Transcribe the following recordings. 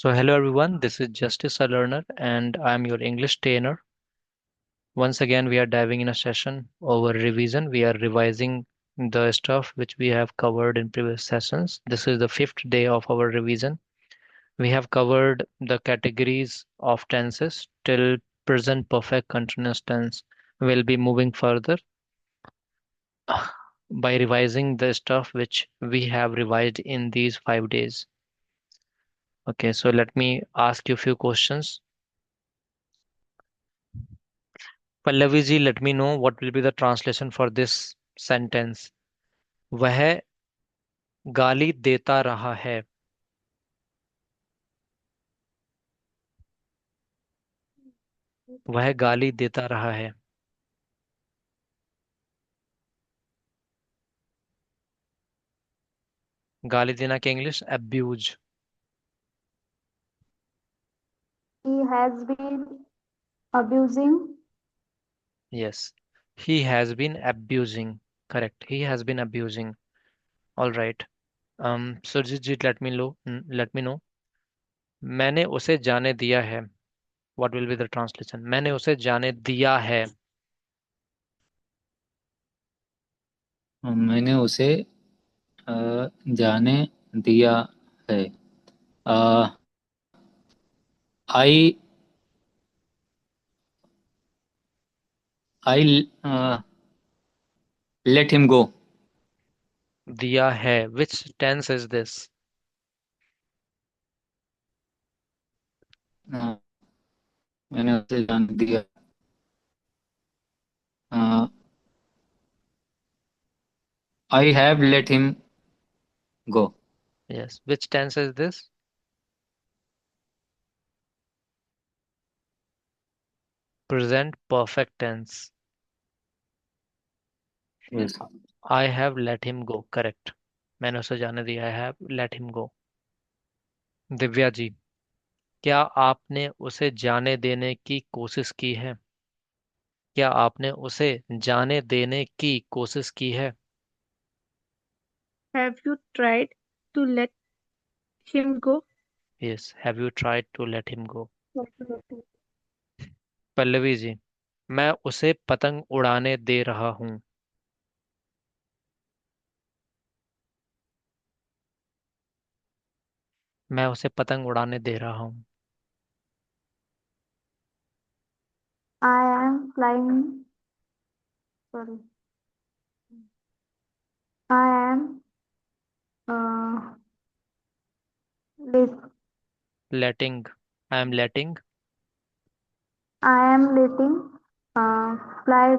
So, hello everyone, this is Justice a Learner, and I'm your English trainer. Once again, we are diving in a session over revision. We are revising the stuff which we have covered in previous sessions. This is the fifth day of our revision. We have covered the categories of tenses till present perfect continuous tense. We'll be moving further by revising the stuff which we have revised in these 5 days. Okay, so let me ask you a few questions. Pallavi ji, let me know what will be the translation for this sentence. वह गाली देता रहा है. वह गाली देता रहा है. गाली देना के English abuse. He has been abusing. Yes. He has been abusing. Correct. He has been abusing. All right. Surjit ji, let me know. मैंने उसे जाने दिया है. What will be the translation? मैंने उसे जाने दिया है. मैंने उसे जाने दिया है। आई आई लेट हिम गो। दिया है. Which tense is this? मैंने उसे जाने दिया। I have let him go. Yes. Which tense is this? Present perfect tense. Yes. I have let him go. Correct. मैंने उसे जाने दिया. I have let him go. Divya ji, क्या आपने उसे जाने देने की कोशिश की है? क्या आपने उसे जाने देने की कोशिश की है? Have you tried to let him go? Yes. Have you tried to let him go? Pallavi ji, मैं उसे पतंग उड़ाने दे रहा हूँ. मैं उसे पतंग उड़ाने दे रहा हूँ. I am flying. Sorry. I am uh, let, Letting. I am letting I am letting fly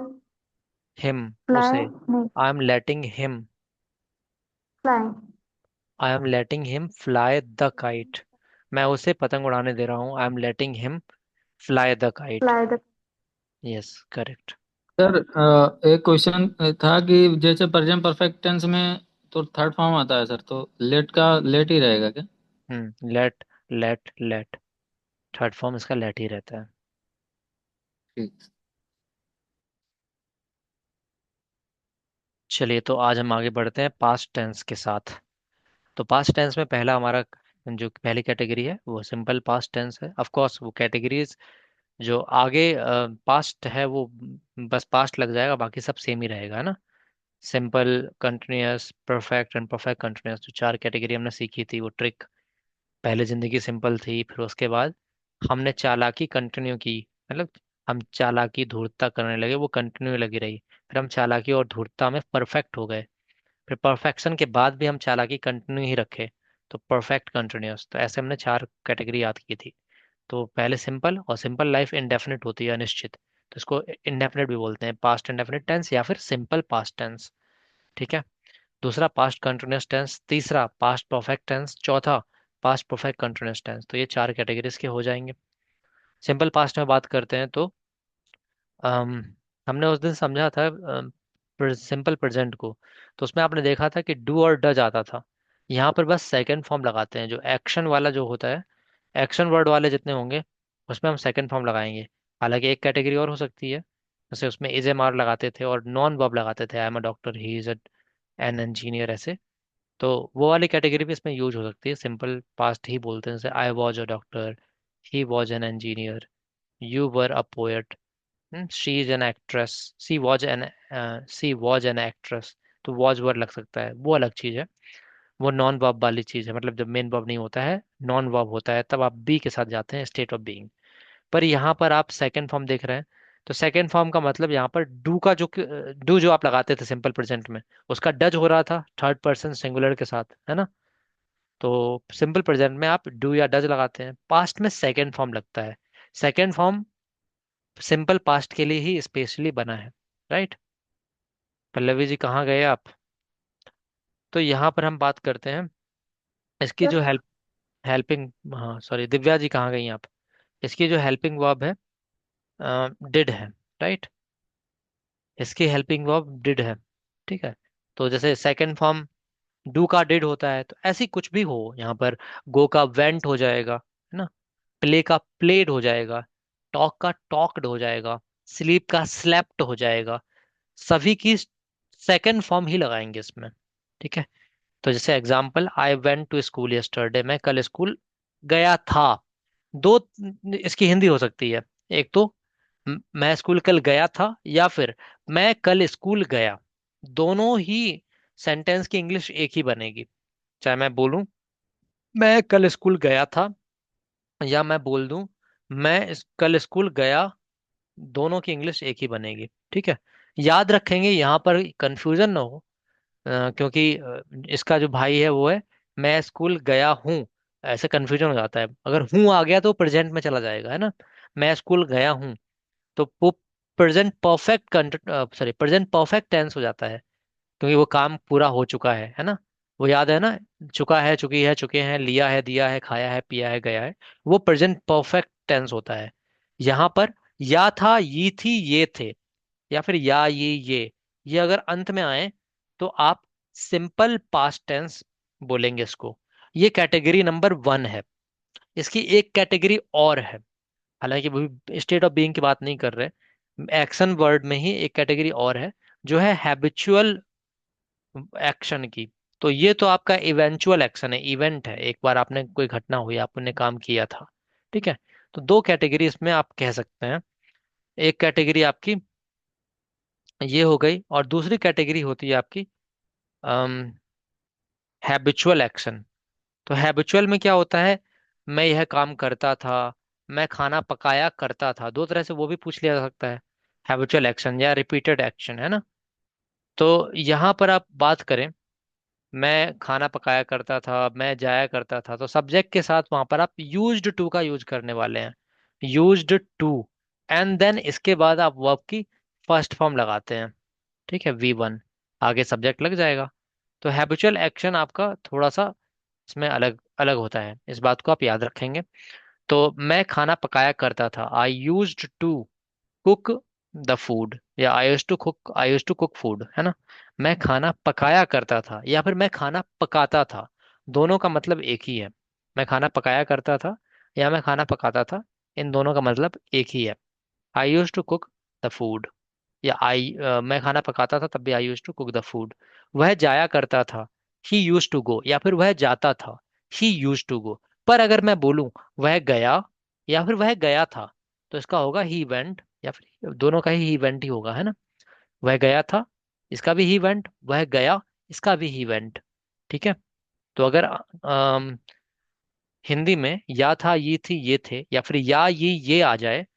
him. fly उसे. no, I am letting him. fly I am letting him fly the kite. मैं उसे पतंग उड़ाने दे रहा हूँ. I am letting him fly the kite. fly the Yes, correct. Sir, एक question था कि जैसे प्रेजेंट परफेक्ट टेंस में तो थर्ड फॉर्म आता है सर, तो लेट का लेट ही रहेगा क्या? लेट. लेट. थर्ड फॉर्म इसका लेट ही रहता है. ठीक। चलिए, तो आज हम आगे बढ़ते हैं पास्ट टेंस के साथ. तो पास्ट टेंस में पहला हमारा जो पहली कैटेगरी है वो सिंपल पास्ट टेंस है. ऑफ कोर्स वो कैटेगरीज जो आगे पास्ट है वो बस पास्ट लग जाएगा, बाकी सब सेम ही रहेगा, है ना. Simple, continuous, perfect and perfect continuous, जो चार कैटेगरी हमने सीखी थी वो ट्रिक. पहले जिंदगी सिंपल थी, फिर उसके बाद हमने चालाकी कंटिन्यू की. मतलब हम चालाकी धूर्तता करने लगे, वो कंटिन्यू लगी रही. फिर हम चालाकी और धूर्तता में परफेक्ट हो गए. फिर परफेक्शन के बाद भी हम चालाकी कंटिन्यू ही रखे, तो परफेक्ट कंटिन्यूअस. तो ऐसे हमने चार कैटेगरी याद की थी. तो पहले सिंपल, और सिंपल लाइफ इंडेफिनिट होती है, अनिश्चित, तो इसको इंडेफिनिट भी बोलते हैं, पास्ट इंडेफिनिट टेंस या फिर सिंपल पास्ट टेंस. ठीक है. दूसरा पास्ट कंटिन्यूअस टेंस, तीसरा पास्ट परफेक्ट टेंस, चौथा पास्ट परफेक्ट कंटिन्यूअस टेंस. तो ये चार कैटेगरीज के हो जाएंगे. सिंपल पास्ट में बात करते हैं तो अम, हमने उस दिन समझा था सिंपल प्रेजेंट को. तो उसमें आपने देखा था कि डू और डज आता था. यहाँ पर बस सेकंड फॉर्म लगाते हैं, जो एक्शन वाला जो होता है, एक्शन वर्ड वाले जितने होंगे उसमें हम सेकंड फॉर्म लगाएंगे. हालांकि एक कैटेगरी और हो सकती है, जैसे उसमें इज एम आर लगाते थे और नॉन वर्ब लगाते थे. आई am a doctor, he is an engineer, ऐसे. तो वो वाली कैटेगरी भी इसमें यूज हो सकती है, सिंपल पास्ट ही बोलते हैं, जैसे I was a doctor, he was an engineer, you were a poet, she is an actress, she was an actress. तो वॉज वर्ड लग सकता है, वो अलग चीज है। वो नॉन वर्ब वाली चीज है, मतलब जब मेन वर्ब नहीं होता है, नॉन वर्ब होता है, तब आप बी के साथ जाते हैं, स्टेट ऑफ बीइंग। पर यहाँ पर आप सेकंड फॉर्म देख रहे हैं, तो सेकंड फॉर्म का मतलब यहाँ पर डू का जो डू जो आप लगाते थे सिंपल प्रेजेंट में, उसका डज हो रहा था थर्ड पर्सन सिंगुलर के साथ, है ना। तो सिंपल प्रेजेंट में आप डू या डज लगाते हैं, पास्ट में सेकंड फॉर्म लगता है। सेकंड फॉर्म सिंपल पास्ट के लिए ही स्पेशली बना है, राइट। पल्लवी जी कहाँ गए आप? तो यहाँ पर हम बात करते हैं इसकी जो यस। हेल्पिंग, हाँ सॉरी, दिव्या जी कहाँ गई आप? इसकी जो हेल्पिंग वर्ब है, डिड है, राइट। इसकी हेल्पिंग वर्ब डिड है, ठीक है। तो जैसे सेकंड फॉर्म डू का डिड होता है, तो ऐसी कुछ भी हो यहाँ पर, गो का वेंट हो जाएगा, है ना, प्ले का प्लेड हो जाएगा, टॉक का टॉक्ड हो जाएगा, स्लीप का स्लेप्ट हो जाएगा, सभी की सेकंड फॉर्म ही लगाएंगे इसमें, ठीक है। तो जैसे example, I went to school yesterday, मैं कल स्कूल गया था। दो इसकी हिंदी हो सकती है, एक तो मैं स्कूल कल गया था, या फिर मैं कल स्कूल गया। दोनों ही सेंटेंस की इंग्लिश एक ही बनेगी, चाहे मैं बोलूं मैं कल स्कूल गया था, या मैं बोल दूं कल स्कूल गया, दोनों की इंग्लिश एक ही बनेगी, ठीक है। याद रखेंगे यहाँ पर कंफ्यूजन ना हो, क्योंकि इसका जो भाई है वो है मैं स्कूल गया हूँ, ऐसे कंफ्यूजन हो जाता है, अगर हूँ आ गया तो प्रेजेंट में चला जाएगा, है ना। मैं स्कूल गया हूँ, तो वो प्रेजेंट परफेक्ट टेंस हो जाता है, क्योंकि वो काम पूरा हो चुका है ना। वो याद है ना, चुका है, चुकी है, चुके हैं, लिया है, दिया है, खाया है, पिया है, गया है, वो प्रेजेंट परफेक्ट टेंस होता है। यहाँ पर या था, ये थी, ये थे, या फिर या ये अगर अंत में आए, तो आप सिंपल पास्ट टेंस बोलेंगे इसको। ये कैटेगरी नंबर 1 है। इसकी एक कैटेगरी और है, हालांकि वो भी स्टेट ऑफ बीइंग की बात नहीं कर रहे, एक्शन वर्ड में ही एक कैटेगरी और है, जो है हैबिचुअल एक्शन की। तो ये तो आपका इवेंचुअल एक्शन है, इवेंट है, एक बार आपने कोई घटना हुई, आपने काम किया था, ठीक है। तो दो कैटेगरी इसमें आप कह सकते हैं। एक कैटेगरी आपकी ये हो गई, और दूसरी कैटेगरी होती है आपकी हैबिचुअल एक्शन। तो हैबिचुअल में क्या होता है, मैं यह काम करता था, मैं खाना पकाया करता था, दो तरह से वो भी पूछ लिया जा सकता है, हैबिचुअल एक्शन या रिपीटेड एक्शन, है ना। तो यहाँ पर आप बात करें, मैं खाना पकाया करता था, मैं जाया करता था, तो सब्जेक्ट के साथ वहां पर आप यूज्ड टू का यूज करने वाले हैं, यूज्ड टू, एंड देन इसके बाद आप वर्ब की फर्स्ट फॉर्म लगाते हैं, ठीक है, V1, आगे सब्जेक्ट लग जाएगा। तो हैबिचुअल एक्शन आपका थोड़ा सा इसमें अलग अलग होता है, इस बात को आप याद रखेंगे। तो मैं खाना पकाया करता था, I used to cook the food, या I use to cook food, है ना। मैं खाना पकाया करता था, या फिर मैं खाना पकाता था, दोनों का मतलब एक ही है। मैं खाना पकाया करता था या मैं खाना पकाता था, इन दोनों का मतलब एक ही है। I use to cook the food, या मैं खाना पकाता था तब भी I use to cook the food. वह जाया करता था, ही यूज टू गो, या फिर वह जाता था, ही यूज टू गो। पर अगर मैं बोलूं वह गया या फिर वह गया था, तो इसका होगा ही वेंट, या फिर दोनों का ही वेंट ही होगा, है ना। वह गया था, इसका भी ही वेंट, वह गया, इसका भी ही वेंट, ठीक है। तो अगर हिंदी में या था, ये थी, ये थे, या फिर या ये आ जाए,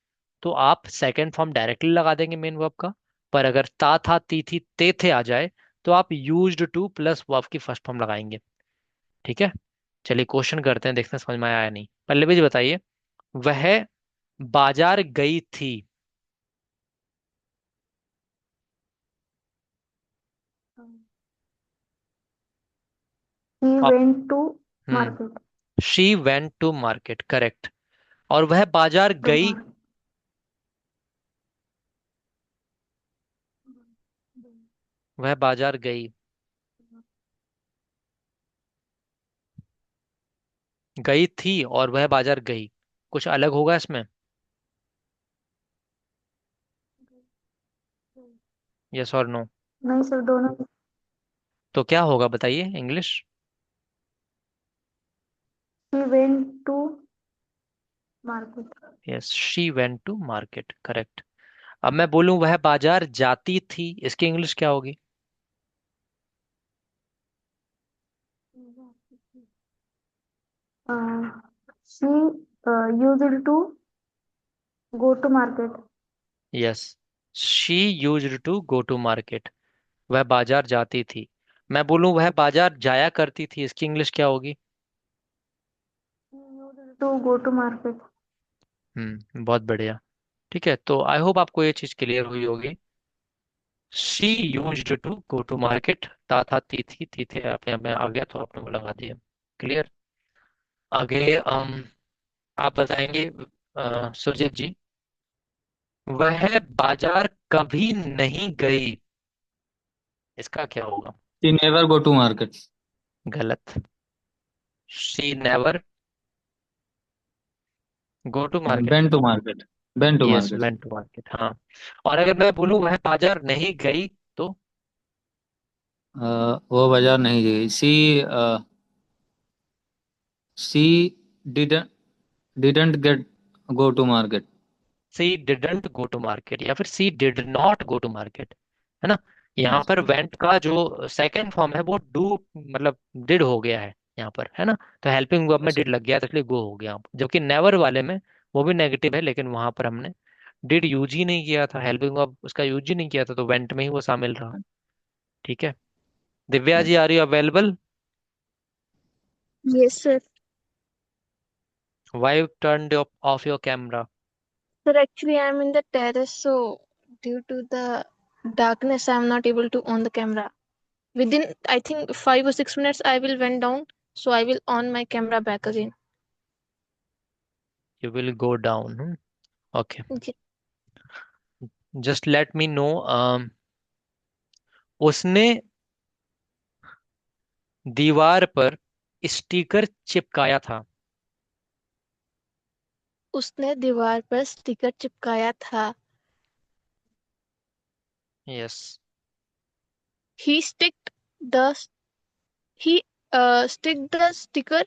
तो आप सेकंड फॉर्म डायरेक्टली लगा देंगे मेन वर्ब का। पर अगर ता था, ती थी, ते थे आ जाए, तो आप यूज्ड टू प्लस वर्ब की फर्स्ट फॉर्म लगाएंगे, ठीक है। चलिए क्वेश्चन करते हैं, देखते हैं समझ में आया या नहीं। पल्लवी जी बताइए, वह बाजार गई थी। ही आप went to hmm market. She went to market, correct. और वह बाजार टू गई, मार्केट। वह बाजार गई, गई थी और वह बाजार गई, कुछ अलग होगा इसमें? यस और नो? नहीं सर, दोनों। तो क्या होगा बताइए English. She went to market. Yes, she went to market, correct. अब मैं बोलूं वह बाजार जाती थी, इसकी इंग्लिश क्या होगी? She used to go to market. Yes, she used to go to market. वह बाजार जाती थी। मैं बोलूं वह बाजार जाया करती थी, इसकी इंग्लिश क्या होगी? She used to go to market. बहुत बढ़िया। ठीक है, तो आई होप आपको ये चीज क्लियर हुई होगी। She used to go to market, था थी थे अपने आप में आ गया तो आपने वो लगा दिया। क्लियर। आगे आप बताएंगे सुरजीत जी। वह बाजार कभी नहीं गई, इसका क्या होगा? She never go to market. गलत। She never go to market. Went to market. Went to yes, market. Went to market, हाँ। और अगर मैं बोलूं वह बाजार नहीं गई तो? वो बाजार नहीं गई। She didn't didn't get go to market. She didn't go to market या फिर she did not go to market, है ना। यहाँ पर वेंट का जो सेकंड फॉर्म है वो डू, मतलब डिड हो गया है यहाँ पर, है ना। तो हेल्पिंग वर्ब में डिड लग गया तो इसलिए गो हो गया, जबकि नेवर वाले में वो भी नेगेटिव है लेकिन वहां पर हमने डिड यूज ही नहीं किया था, हेल्पिंग वर्ब उसका यूज ही नहीं किया था, तो वेंट में ही वो शामिल रहा। ठीक है। Divya ji, are you available? Yes, sir. Why turn off your camera? Sir, actually, I'm in the terrace, so due to the darkness, I'm not able to on the camera. Within, I think, 5 or 6 minutes, I will went down, so I will on my camera back again. You will go down. Okay. Okay. Just let me no. उसने दीवार पर sticker चिपकाया था। उसने दीवार पर sticker चिपकाया था. Yes. He sticked the he stick the sticker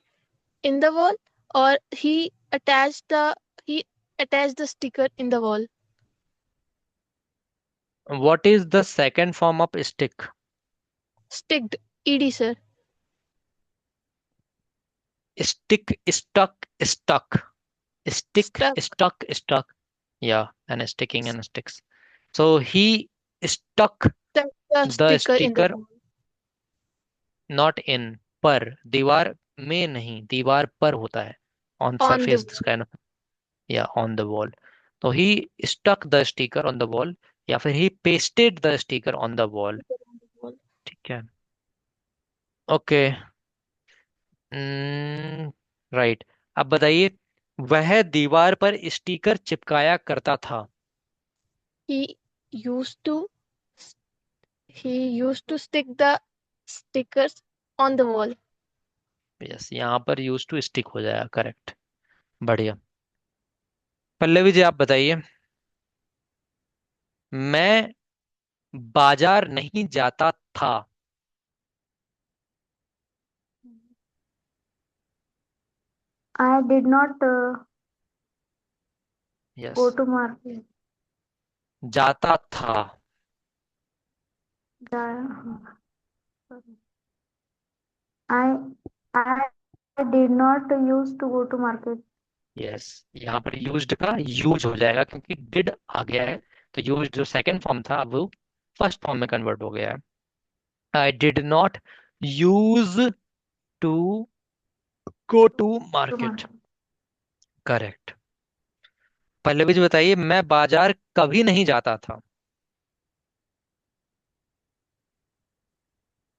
in the wall, or he attached the sticker in the wall. What is the second form of stick? Sticked, ed sir. Stick, stuck, stuck, stick, Stuck stuck, stuck, या and sticking and sticks. So he stuck the the sticker in the sticker, wall. Not in, पर, दीवार में नहीं, दीवार पर होता है, on On the surface wall. This kind of, या ऑन द वॉल। तो he stuck the sticker on the wall, या फिर he pasted the sticker on the wall. Sticker on the wall. ठीक है। ओके। राइट। अब बताइए, वह दीवार पर स्टिकर चिपकाया करता था। He used to he used to stick the stickers on the wall. Yes, यहाँ पर यूज टू स्टिक हो जाएगा, करेक्ट। बढ़िया। पल्लवी जी, आप बताइए। मैं बाजार नहीं जाता था। I did not yes, go to market. जाता था। The- I I did not used to go to market. Yes, यहाँ पर यूज्ड का यूज हो जाएगा क्योंकि डिड आ गया है, तो यूज जो सेकंड फॉर्म था अब वो फर्स्ट फॉर्म में कन्वर्ट हो गया है। I did not use to go to To market, market. Correct. Pallavi ji बताइए, मैं बाजार कभी नहीं जाता था।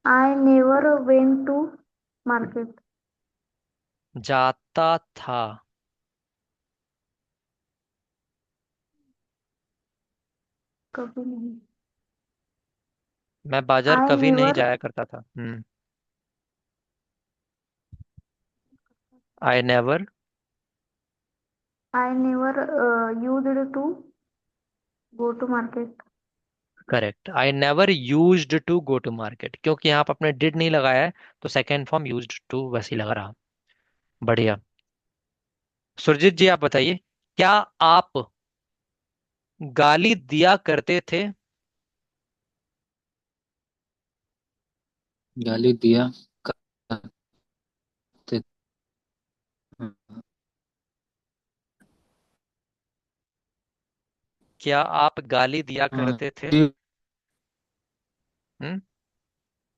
I never went to market. जाता था। कभी नहीं. मैं बाजार I कभी नहीं never जाया करता था। I never I never used to go to market. Correct, I never used to go to market, क्योंकि यहाँ पर आपने डिड नहीं लगाया है तो सेकेंड फॉर्म यूज्ड टू वैसे ही लग रहा। बढ़िया। सुरजीत जी आप बताइए, क्या आप गाली दिया करते थे? गाली दिया करते थे। क्या आप गाली दिया करते थे? Hmm.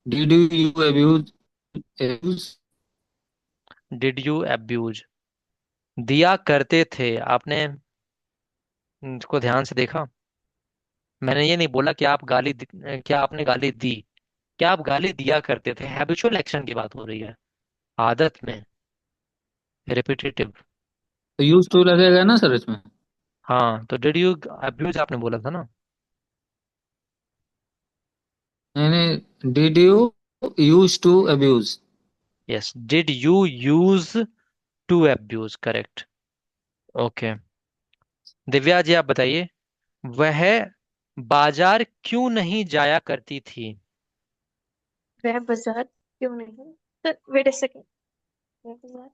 Did you abuse abuse did you abuse, दिया करते थे आपने इसको ध्यान से देखा? मैंने ये नहीं बोला कि आप क्या आपने गाली दी, क्या आप गाली दिया करते थे? हैबिचुअल एक्शन की बात हो रही है, आदत में, रिपीटेटिव। तो यूज टू लगेगा ना सर इसमें? हाँ, तो डिड यू अब्यूज आपने बोला था ना। नहीं नहीं, did you use to abuse? Yes, did you use to abuse, correct. Okay. Divya ji आप बताइए, वह बाजार क्यों नहीं जाया करती थी? वह बाजार क्यों नहीं, सर वेट अ सेकंड, वह बाजार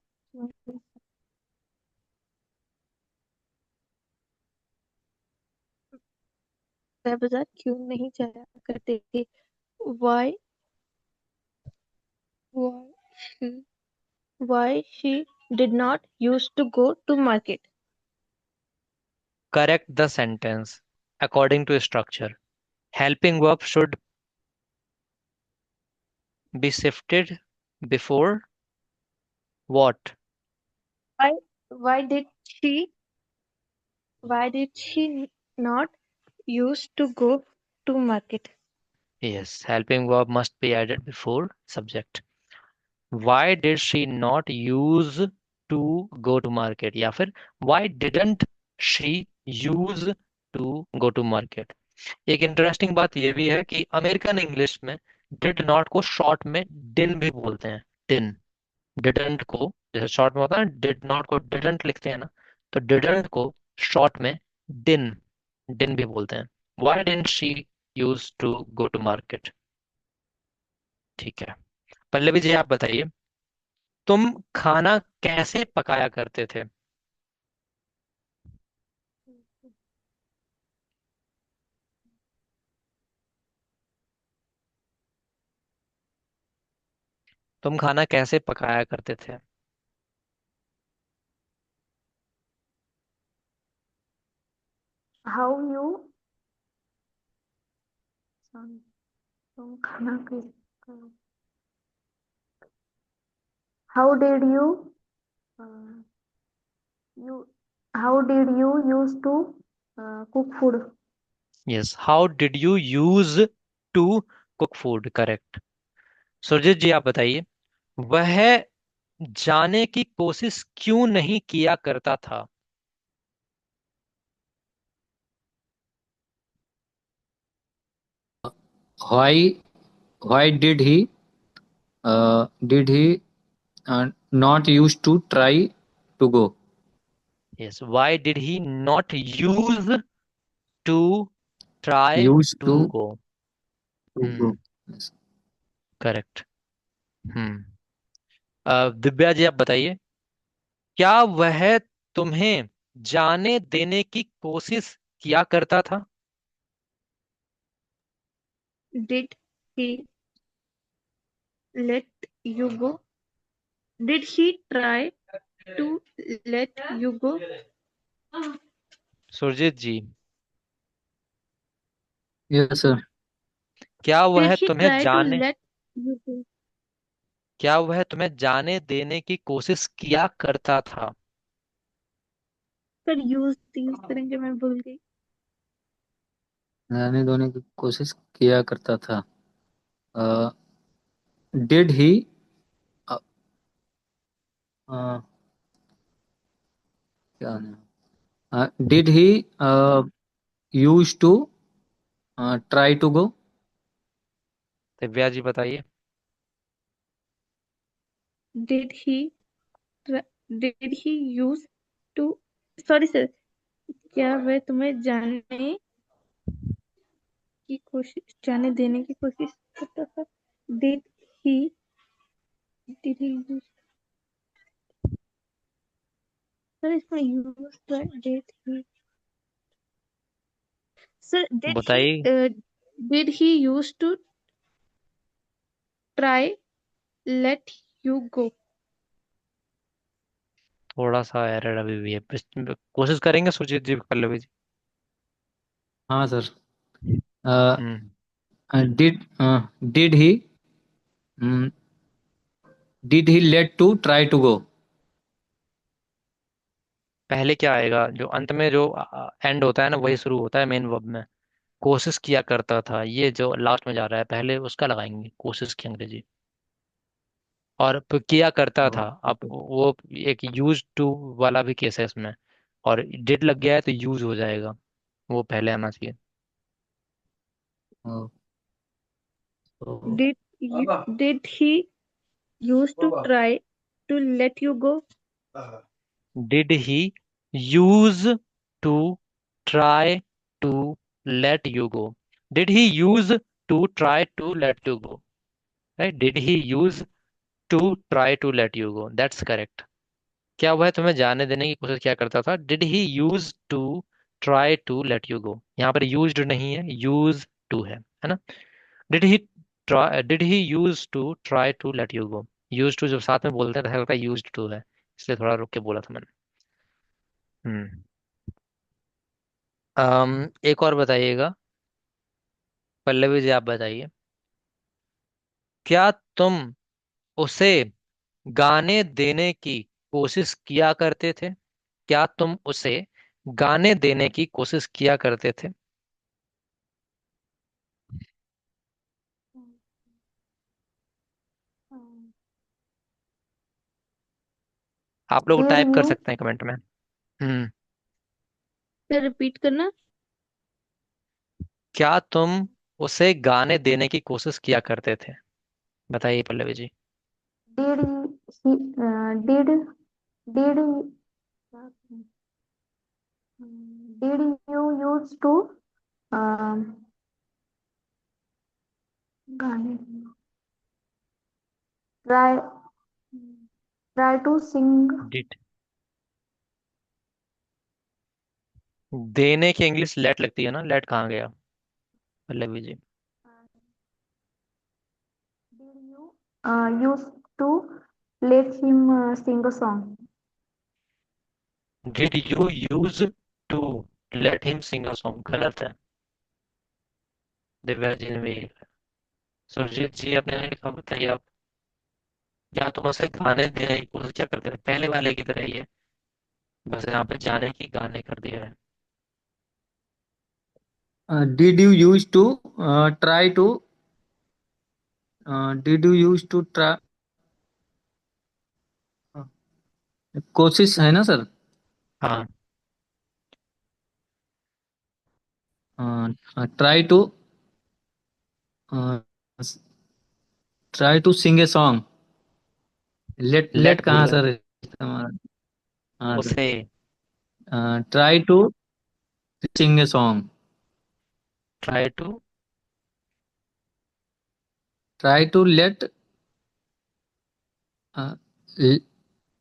वह बाजार क्यों नहीं जाया करते थे? why why she why she did not used to go to market? Correct the sentence according to structure. Helping verb should be shifted before what? why why did she why did she not used to go to market? Yes, helping verb must be added before subject. Why did she not use to go to market, या फिर why didn't she use to go to market? एक interesting बात यह भी है कि American English में did not को शॉर्ट में डिन भी बोलते हैं। डिन, डिडंट को जैसे शॉर्ट में होता है ना, डिड नॉट को डिडंट लिखते हैं ना, तो डिडंट को शॉर्ट में डिन, डिन भी बोलते हैं। Why didn't she use to go to market? ठीक है। पल्लवी जी आप बताइए, तुम खाना कैसे पकाया करते थे? तुम खाना कैसे पकाया करते थे? how you तुम खाना how did uh, you how did you used to cook food? Yes, how did you use to cook food, correct. Surjeet ji आप बताइए, वह जाने की कोशिश क्यों नहीं किया करता था? Why why did he not use to try to go? Yes, why did he not use to try use to to go? Go. Hmm, correct. Hmm. Divya ji आप बताइए, क्या वह तुम्हें जाने देने की कोशिश किया करता था? did he let you go? Did he try to let you go? Surjeet ji, yes sir. क्या Did वह he तुम्हें try to जाने let you go? क्या वह तुम्हें जाने देने की कोशिश किया करता था? सर यूज करेंगे, मैं भूल गई। रहने धोने की कोशिश किया करता था। डिड ही क्या did he use to try to go? Divya ji बताइए। Did he did he use to sorry sir, क्या वह तुम्हें जाने की कोशिश, जाने देने की कोशिश करता था। Did he did he use, sir इसमें यूज डिड ही, सर बताइए। Did he use to try let you go. थोड़ा सा एरर अभी भी है, कोशिश करेंगे सुजीत जी, पल्लवी जी। हाँ sir. Hmm. Did did he did he let to try to go. पहले क्या आएगा, जो अंत में जो एंड होता है ना, वही शुरू होता है मेन वर्ब में। कोशिश किया करता था, ये जो लास्ट में जा रहा है, पहले उसका लगाएंगे कोशिश की अंग्रेजी। और फिर किया करता था, अब वो एक यूज टू वाला भी केस है इसमें, और डिड लग गया है तो यूज हो जाएगा, वो पहले आना चाहिए। तो did he use to try to let you go. Did he use to try to let you go. Did he use to try to let you go, right? Did he use to try to let you go, that's correct. क्या वह तुम्हें जाने देने की कोशिश क्या करता था? Did he use to try to let you go. यहाँ पर यूज्ड नहीं है, यूज टू है ना? Did he try, did he use to try to let you go. Use to जब साथ में बोलते हैं तो लगता है यूज टू है, इसलिए थोड़ा रुक के बोला था मैंने। हम्म। एक और बताइएगा, पल्लवी जी आप बताइए। क्या तुम उसे गाने देने की कोशिश किया करते थे? क्या तुम उसे गाने देने की कोशिश किया करते थे? आप लोग डिड टाइप कर यू, सकते हैं कमेंट में। हम्म। सर रिपीट करना। क्या तुम उसे गाने देने की कोशिश किया करते थे? बताइए Pallavi ji. Did he did did did you use to गाने, try try to sing. Did, देने की इंग्लिश लेट लगती है ना, लेट कहाँ गया Pallavi ji? Did you used to let him sing a song? Did you use to let him sing a song, गलत है। दिव्या जी ने भी, सुरजीत जी अपने ने लिखा, बताइए आप। क्या तुम उसे गाने देने की कोशिश क्या करते थे? पहले वाले की तरह ही है, बस यहाँ पे जाने की गाने कर दिया है। Did you use to try to did you use to try, कोशिश है ना सर? हाँ। Try to try to sing a song. Let let let कहाँ बोला है सर इस्तेमाल? हाँ सर। उसे। Try to sing a song. Try to, try to let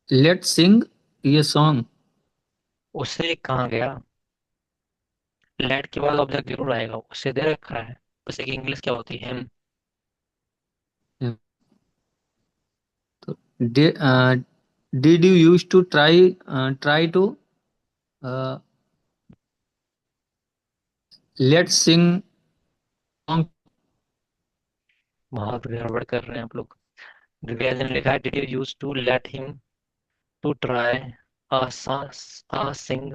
let sing ये सॉन्ग। उसे कहाँ गया? लेट के बाद ऑब्जेक्ट जरूर आएगा, उसे दे रखा है। उसे की इंग्लिश क्या होती है? तो did you use to try try to let sing song. बहुत गड़बड़ कर रहे हैं आप लोग। दिव्या जी ने लिखा है, did you use to let him to try a sing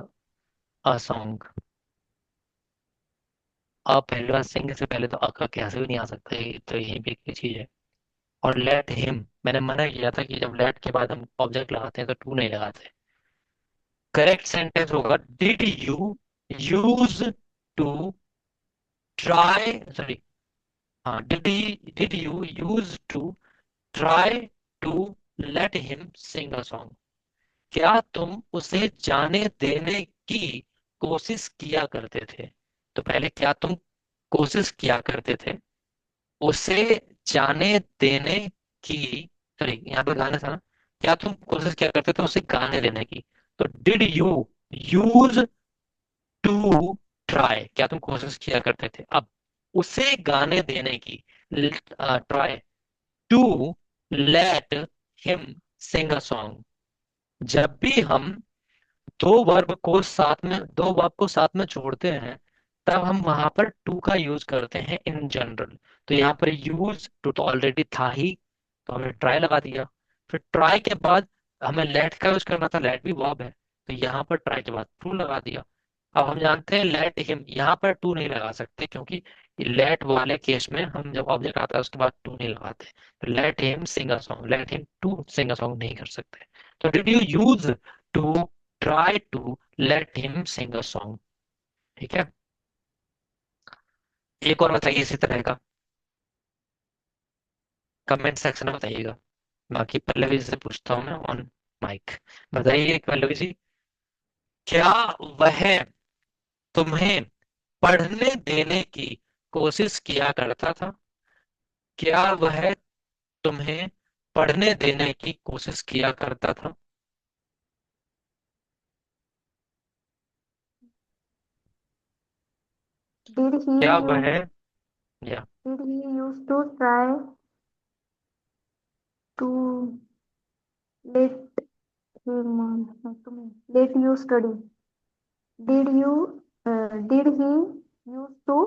a song. A पहली बार सिंग से पहले तो अ का कैसे भी नहीं आ सकता, ये तो यही भी एक चीज है। और लेट हिम, मैंने मना किया था कि जब लेट के बाद हम ऑब्जेक्ट लगाते हैं तो टू नहीं लगाते। करेक्ट सेंटेंस होगा, did you use to try, sorry, हाँ, did you use to try to let him sing a song. क्या तुम उसे जाने देने की कोशिश किया करते थे? तो पहले क्या तुम कोशिश किया करते थे उसे जाने देने की। सॉरी, यहाँ पे गाने था ना। क्या तुम कोशिश किया करते थे उसे गाने देने की? तो did you use to try, क्या तुम कोशिश किया करते थे? अब उसे गाने देने की, try to let him sing a song. जब भी हम दो वर्ब को साथ में जोड़ते हैं, तब हम वहां पर टू का यूज करते हैं इन जनरल। तो यहाँ पर यूज टू तो ऑलरेडी था ही, तो हमने ट्राई लगा दिया। फिर ट्राई के बाद हमें लेट का यूज करना था, लेट भी वर्ब है, तो यहाँ पर ट्राई के बाद टू लगा दिया। अब हम जानते हैं लेट हिम, यहाँ पर टू नहीं लगा सकते, क्योंकि लेट वाले केस में हम जब ऑब्जेक्ट आता है उसके बाद टू नहीं लगाते। तो let him sing a song, let him to sing a song नहीं कर सकते। तो did you use to try to let him sing a song? ठीक है। एक और बताइए इसी तरह का, कमेंट सेक्शन में बताइएगा। बाकी पल्लवी से पूछता हूँ मैं ऑन माइक। बताइए पल्लवी जी, क्या वह तुम्हें पढ़ने देने की कोशिश किया करता था? क्या वह तुम्हें पढ़ने देने की कोशिश किया करता था? Did he क्या वह, use या did he used to try to let let you study? Did he used to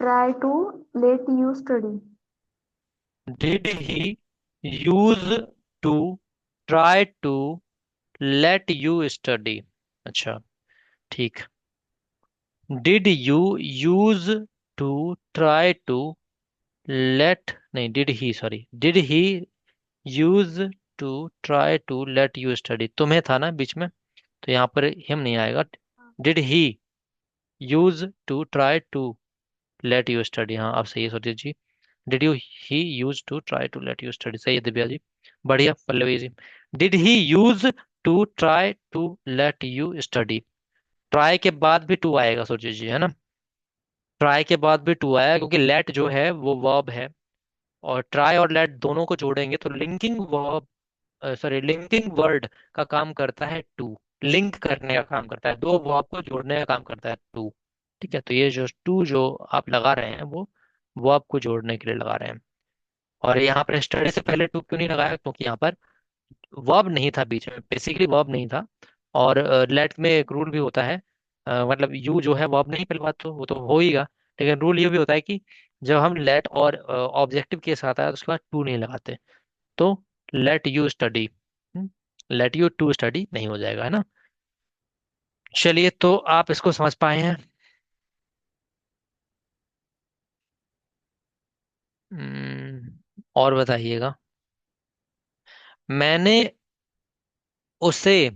try to let you study? Did he use to try to let you study? अच्छा, ठीक। Did you use to try to let, नहीं, did he, sorry, did he use to try to let you study, तुम्हें था ना बीच में, तो यहाँ पर हिम नहीं आएगा। Did he use to try to let you study, हाँ अब सही है सॉरी जी। Did you he use to try to let you study, सही है दिव्या जी। बढ़िया Pallavi ji. Did he use to try to let you study, try के बाद भी टू आएगा सोचिए जी, है ना। ट्राई के बाद भी टू आएगा, क्योंकि लेट जो है वो वर्ब है, और ट्राई और लेट दोनों को जोड़ेंगे तो linking verb, sorry, linking word का काम करता है टू। लिंक करने का काम करता है, दो वर्ब को जोड़ने का काम करता है टू। ठीक है, तो ये जो टू जो आप लगा रहे हैं वो वर्ब को जोड़ने के लिए लगा रहे हैं। और यहाँ पर स्टडी से पहले टू क्यों नहीं लगाया? क्योंकि यहाँ पर वर्ब नहीं था बीच में, बेसिकली वर्ब नहीं था। और लेट में एक रूल भी होता है, मतलब यू जो है वर्ब नहीं, पहली बात तो वो तो हो हीगा, लेकिन रूल ये भी होता है कि जब हम लेट और ऑब्जेक्टिव के साथ आए तो उसके बाद टू नहीं लगाते। तो let you study, let you to study नहीं हो जाएगा, है ना। चलिए, तो आप इसको समझ पाए हैं? और बताइएगा। मैंने उसे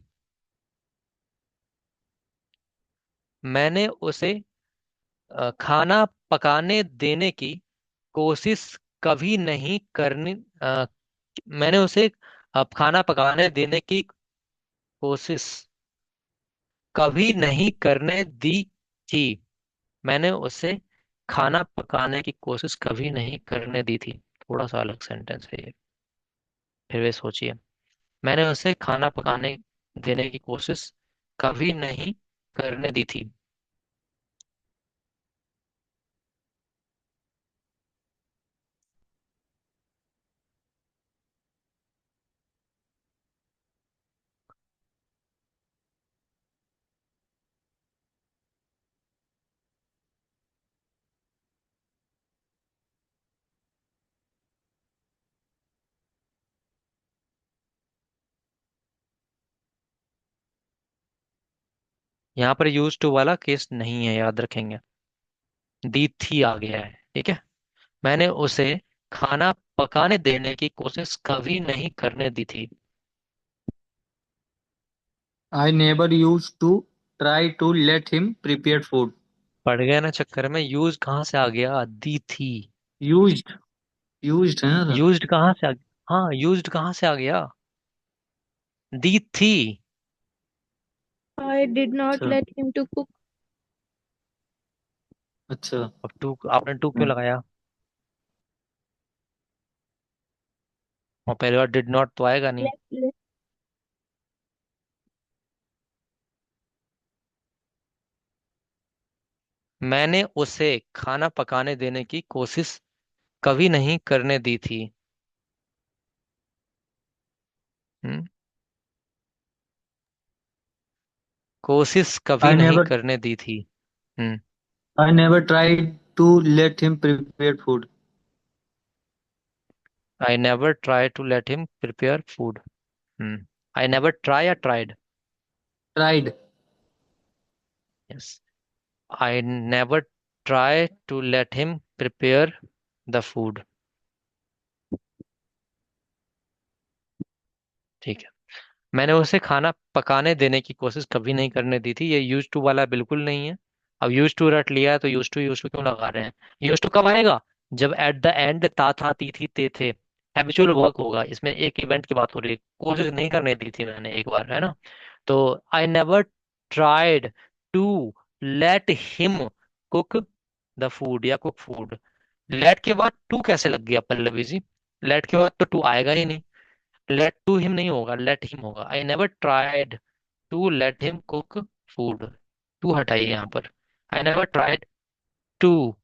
मैंने उसे खाना पकाने देने की कोशिश कभी नहीं करनी, मैंने उसे खाना पकाने देने की कोशिश कभी नहीं करने दी थी। मैंने उसे खाना पकाने की कोशिश कभी नहीं करने दी थी, थोड़ा सा अलग सेंटेंस है ये, फिर वे सोचिए। मैंने उसे खाना पकाने देने की कोशिश कभी नहीं करने दी थी। यहाँ पर यूज टू वाला केस नहीं है, याद रखेंगे। दी थी आ गया है, ठीक है। मैंने उसे खाना पकाने देने की कोशिश कभी नहीं करने दी थी। I never use to try to let him prepare food. पड़ गया ना चक्कर में, यूज कहाँ से आ गया, दी थी। यूज्ड, यूज्ड है ना सर। यूज्ड कहाँ से आ गया? हाँ, यूज्ड कहाँ से आ गया, दी थी। I did not अच्छा, let him to cook. अच्छा। अब टू, आपने टू क्यों हम्म। लगाया? और पहली बार डिड नॉट तो आएगा नहीं। Let मैंने उसे खाना पकाने देने की कोशिश कभी नहीं करने दी थी। हम्म, कोशिश कभी आई नहीं नेवर करने दी थी। Hmm. I never tried to let him prepare food. I never try to let him prepare food. Hmm. I never try या tried? Tried. Yes. I never try to let him prepare the food. ठीक है। मैंने उसे खाना पकाने देने की कोशिश कभी नहीं करने दी थी, ये यूज टू वाला बिल्कुल नहीं है। अब यूज टू रट लिया है तो यूज टू क्यों लगा रहे हैं? यूज टू कब आएगा? जब एट द एंड ता था ती थी ते थे। हैबिचुअल वर्क होगा, इसमें एक इवेंट की बात हो रही है, कोशिश नहीं करने दी थी मैंने एक बार, है ना? तो I never tried to let him cook the food या कुक फूड। लेट के बाद टू कैसे लग गया पल्लवी जी? लेट के बाद तो टू आएगा ही नहीं। लेट टू हिम नहीं होगा, लेट हिम होगा। I never tried to let him cook food. To हटाइए यहाँ पर। I never tried to,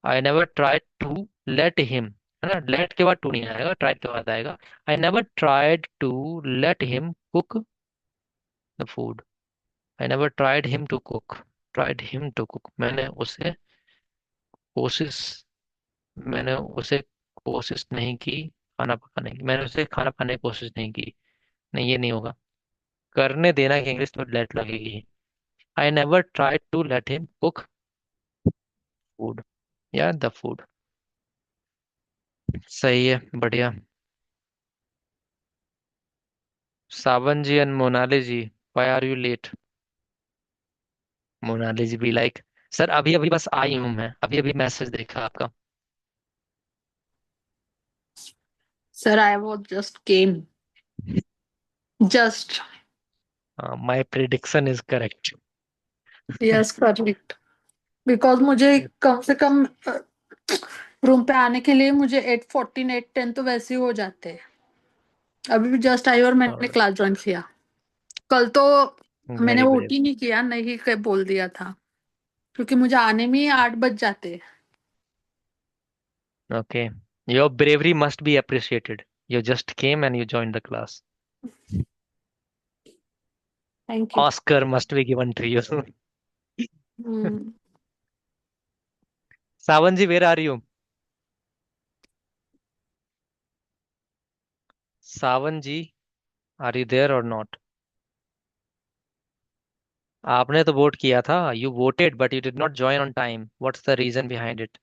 I never tried to let him, है ना? लेट के बाद टू नहीं आएगा, ट्राइड के बाद आएगा। I never tried to let him cook the food. I never tried him to cook. Tried him to cook, कोशिश मैंने उसे कोशिश नहीं की खाना पकाने की, मैंने उसे खाना पकाने की कोशिश नहीं की। नहीं, ये नहीं होगा। करने देना की इंग्लिश में लेट लगेगी। I never try to let him cook food या द फूड। सही है, बढ़िया। Sawan ji and Monali ji, why are you late? Monali ji भी लाइक, सर अभी अभी बस आई हूं मैं, अभी अभी मैसेज देखा आपका। Sir, I was just came. Just. My prediction is correct. Yes, correct. Because मुझे कम से कम रूम पे आने के लिए मुझे 8:14 8:10 तो वैसे ही हो जाते हैं। अभी भी जस्ट आई और मैंने क्लास ज्वाइन किया। कल तो मैंने वेरी वोट ब्रेव। ही नहीं किया, नहीं के बोल दिया था, क्योंकि मुझे आने में ही 8 बज जाते हैं। Okay, your bravery must be appreciated. You just came and you join the class. Thank you. Oscar must be given to you. Hmm. Sawan ji, where are you? Sawan ji, are you there or not? आपने तो vote किया था, you voted but you did not join on time, what's the reason behind it?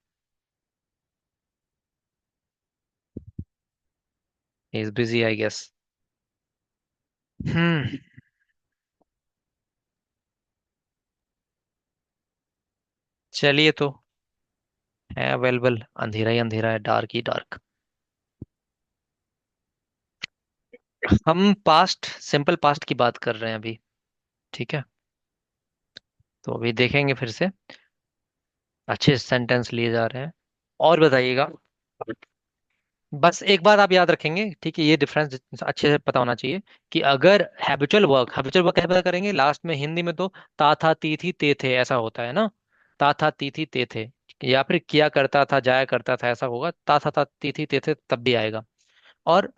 He is busy I guess. Hmm. चलिए तो, है available, अंधेरा ही अंधेरा है, डार्क ही डार्क। हम पास्ट, सिंपल पास्ट की बात कर रहे हैं अभी, ठीक है? तो अभी देखेंगे फिर से, अच्छे सेंटेंस लिए जा रहे हैं। और बताइएगा, बस एक बात आप याद रखेंगे, ठीक है? ये डिफरेंस अच्छे से पता होना चाहिए कि अगर हैबिचुअल वर्क कैसे पता करेंगे? लास्ट में हिंदी में तो ता था ती थी ते थे ऐसा होता है ना। ता था ती थी ते थे, या फिर किया करता था जाया करता था ऐसा होगा, ता था ती थी ते थे तब भी आएगा। और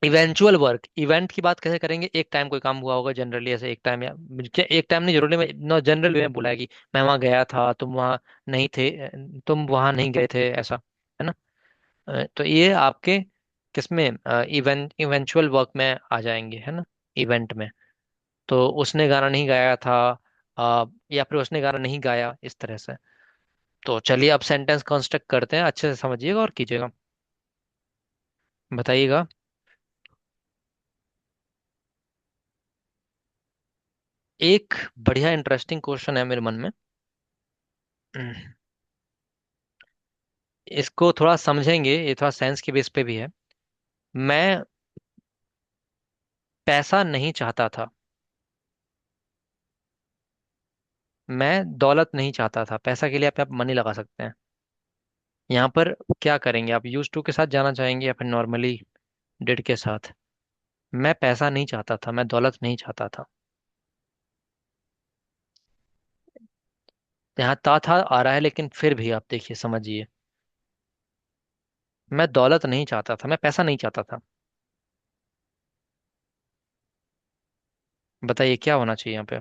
इवेंचुअल वर्क, इवेंट की बात कैसे करेंगे? एक टाइम कोई काम हुआ होगा जनरली, ऐसे एक टाइम, या एक टाइम नहीं जरूरी, मैं जनरल वे में बोला है कि मैं वहां गया था, तुम वहां नहीं थे, तुम वहां नहीं गए थे, ऐसा, है ना? तो ये आपके किसमें, इवेंचुअल वर्क में आ जाएंगे, है ना? इवेंट में। तो उसने गाना नहीं गाया था, या फिर उसने गाना नहीं गाया, इस तरह से। तो चलिए अब सेंटेंस कंस्ट्रक्ट करते हैं, अच्छे से समझिएगा और कीजिएगा। बताइएगा। एक बढ़िया इंटरेस्टिंग क्वेश्चन है मेरे मन में। इसको थोड़ा समझेंगे, ये थोड़ा साइंस के बेस पे भी है। मैं पैसा नहीं चाहता था। मैं दौलत नहीं चाहता था, पैसा के लिए आप मनी लगा सकते हैं। यहाँ पर क्या करेंगे आप, यूज टू के साथ जाना चाहेंगे या फिर नॉर्मली डिड के साथ? मैं पैसा नहीं चाहता था, मैं दौलत नहीं चाहता था। यहाँ था आ रहा है, लेकिन फिर भी आप देखिए समझिए, मैं दौलत नहीं चाहता था, मैं पैसा नहीं चाहता था। बताइए क्या होना चाहिए यहाँ पे?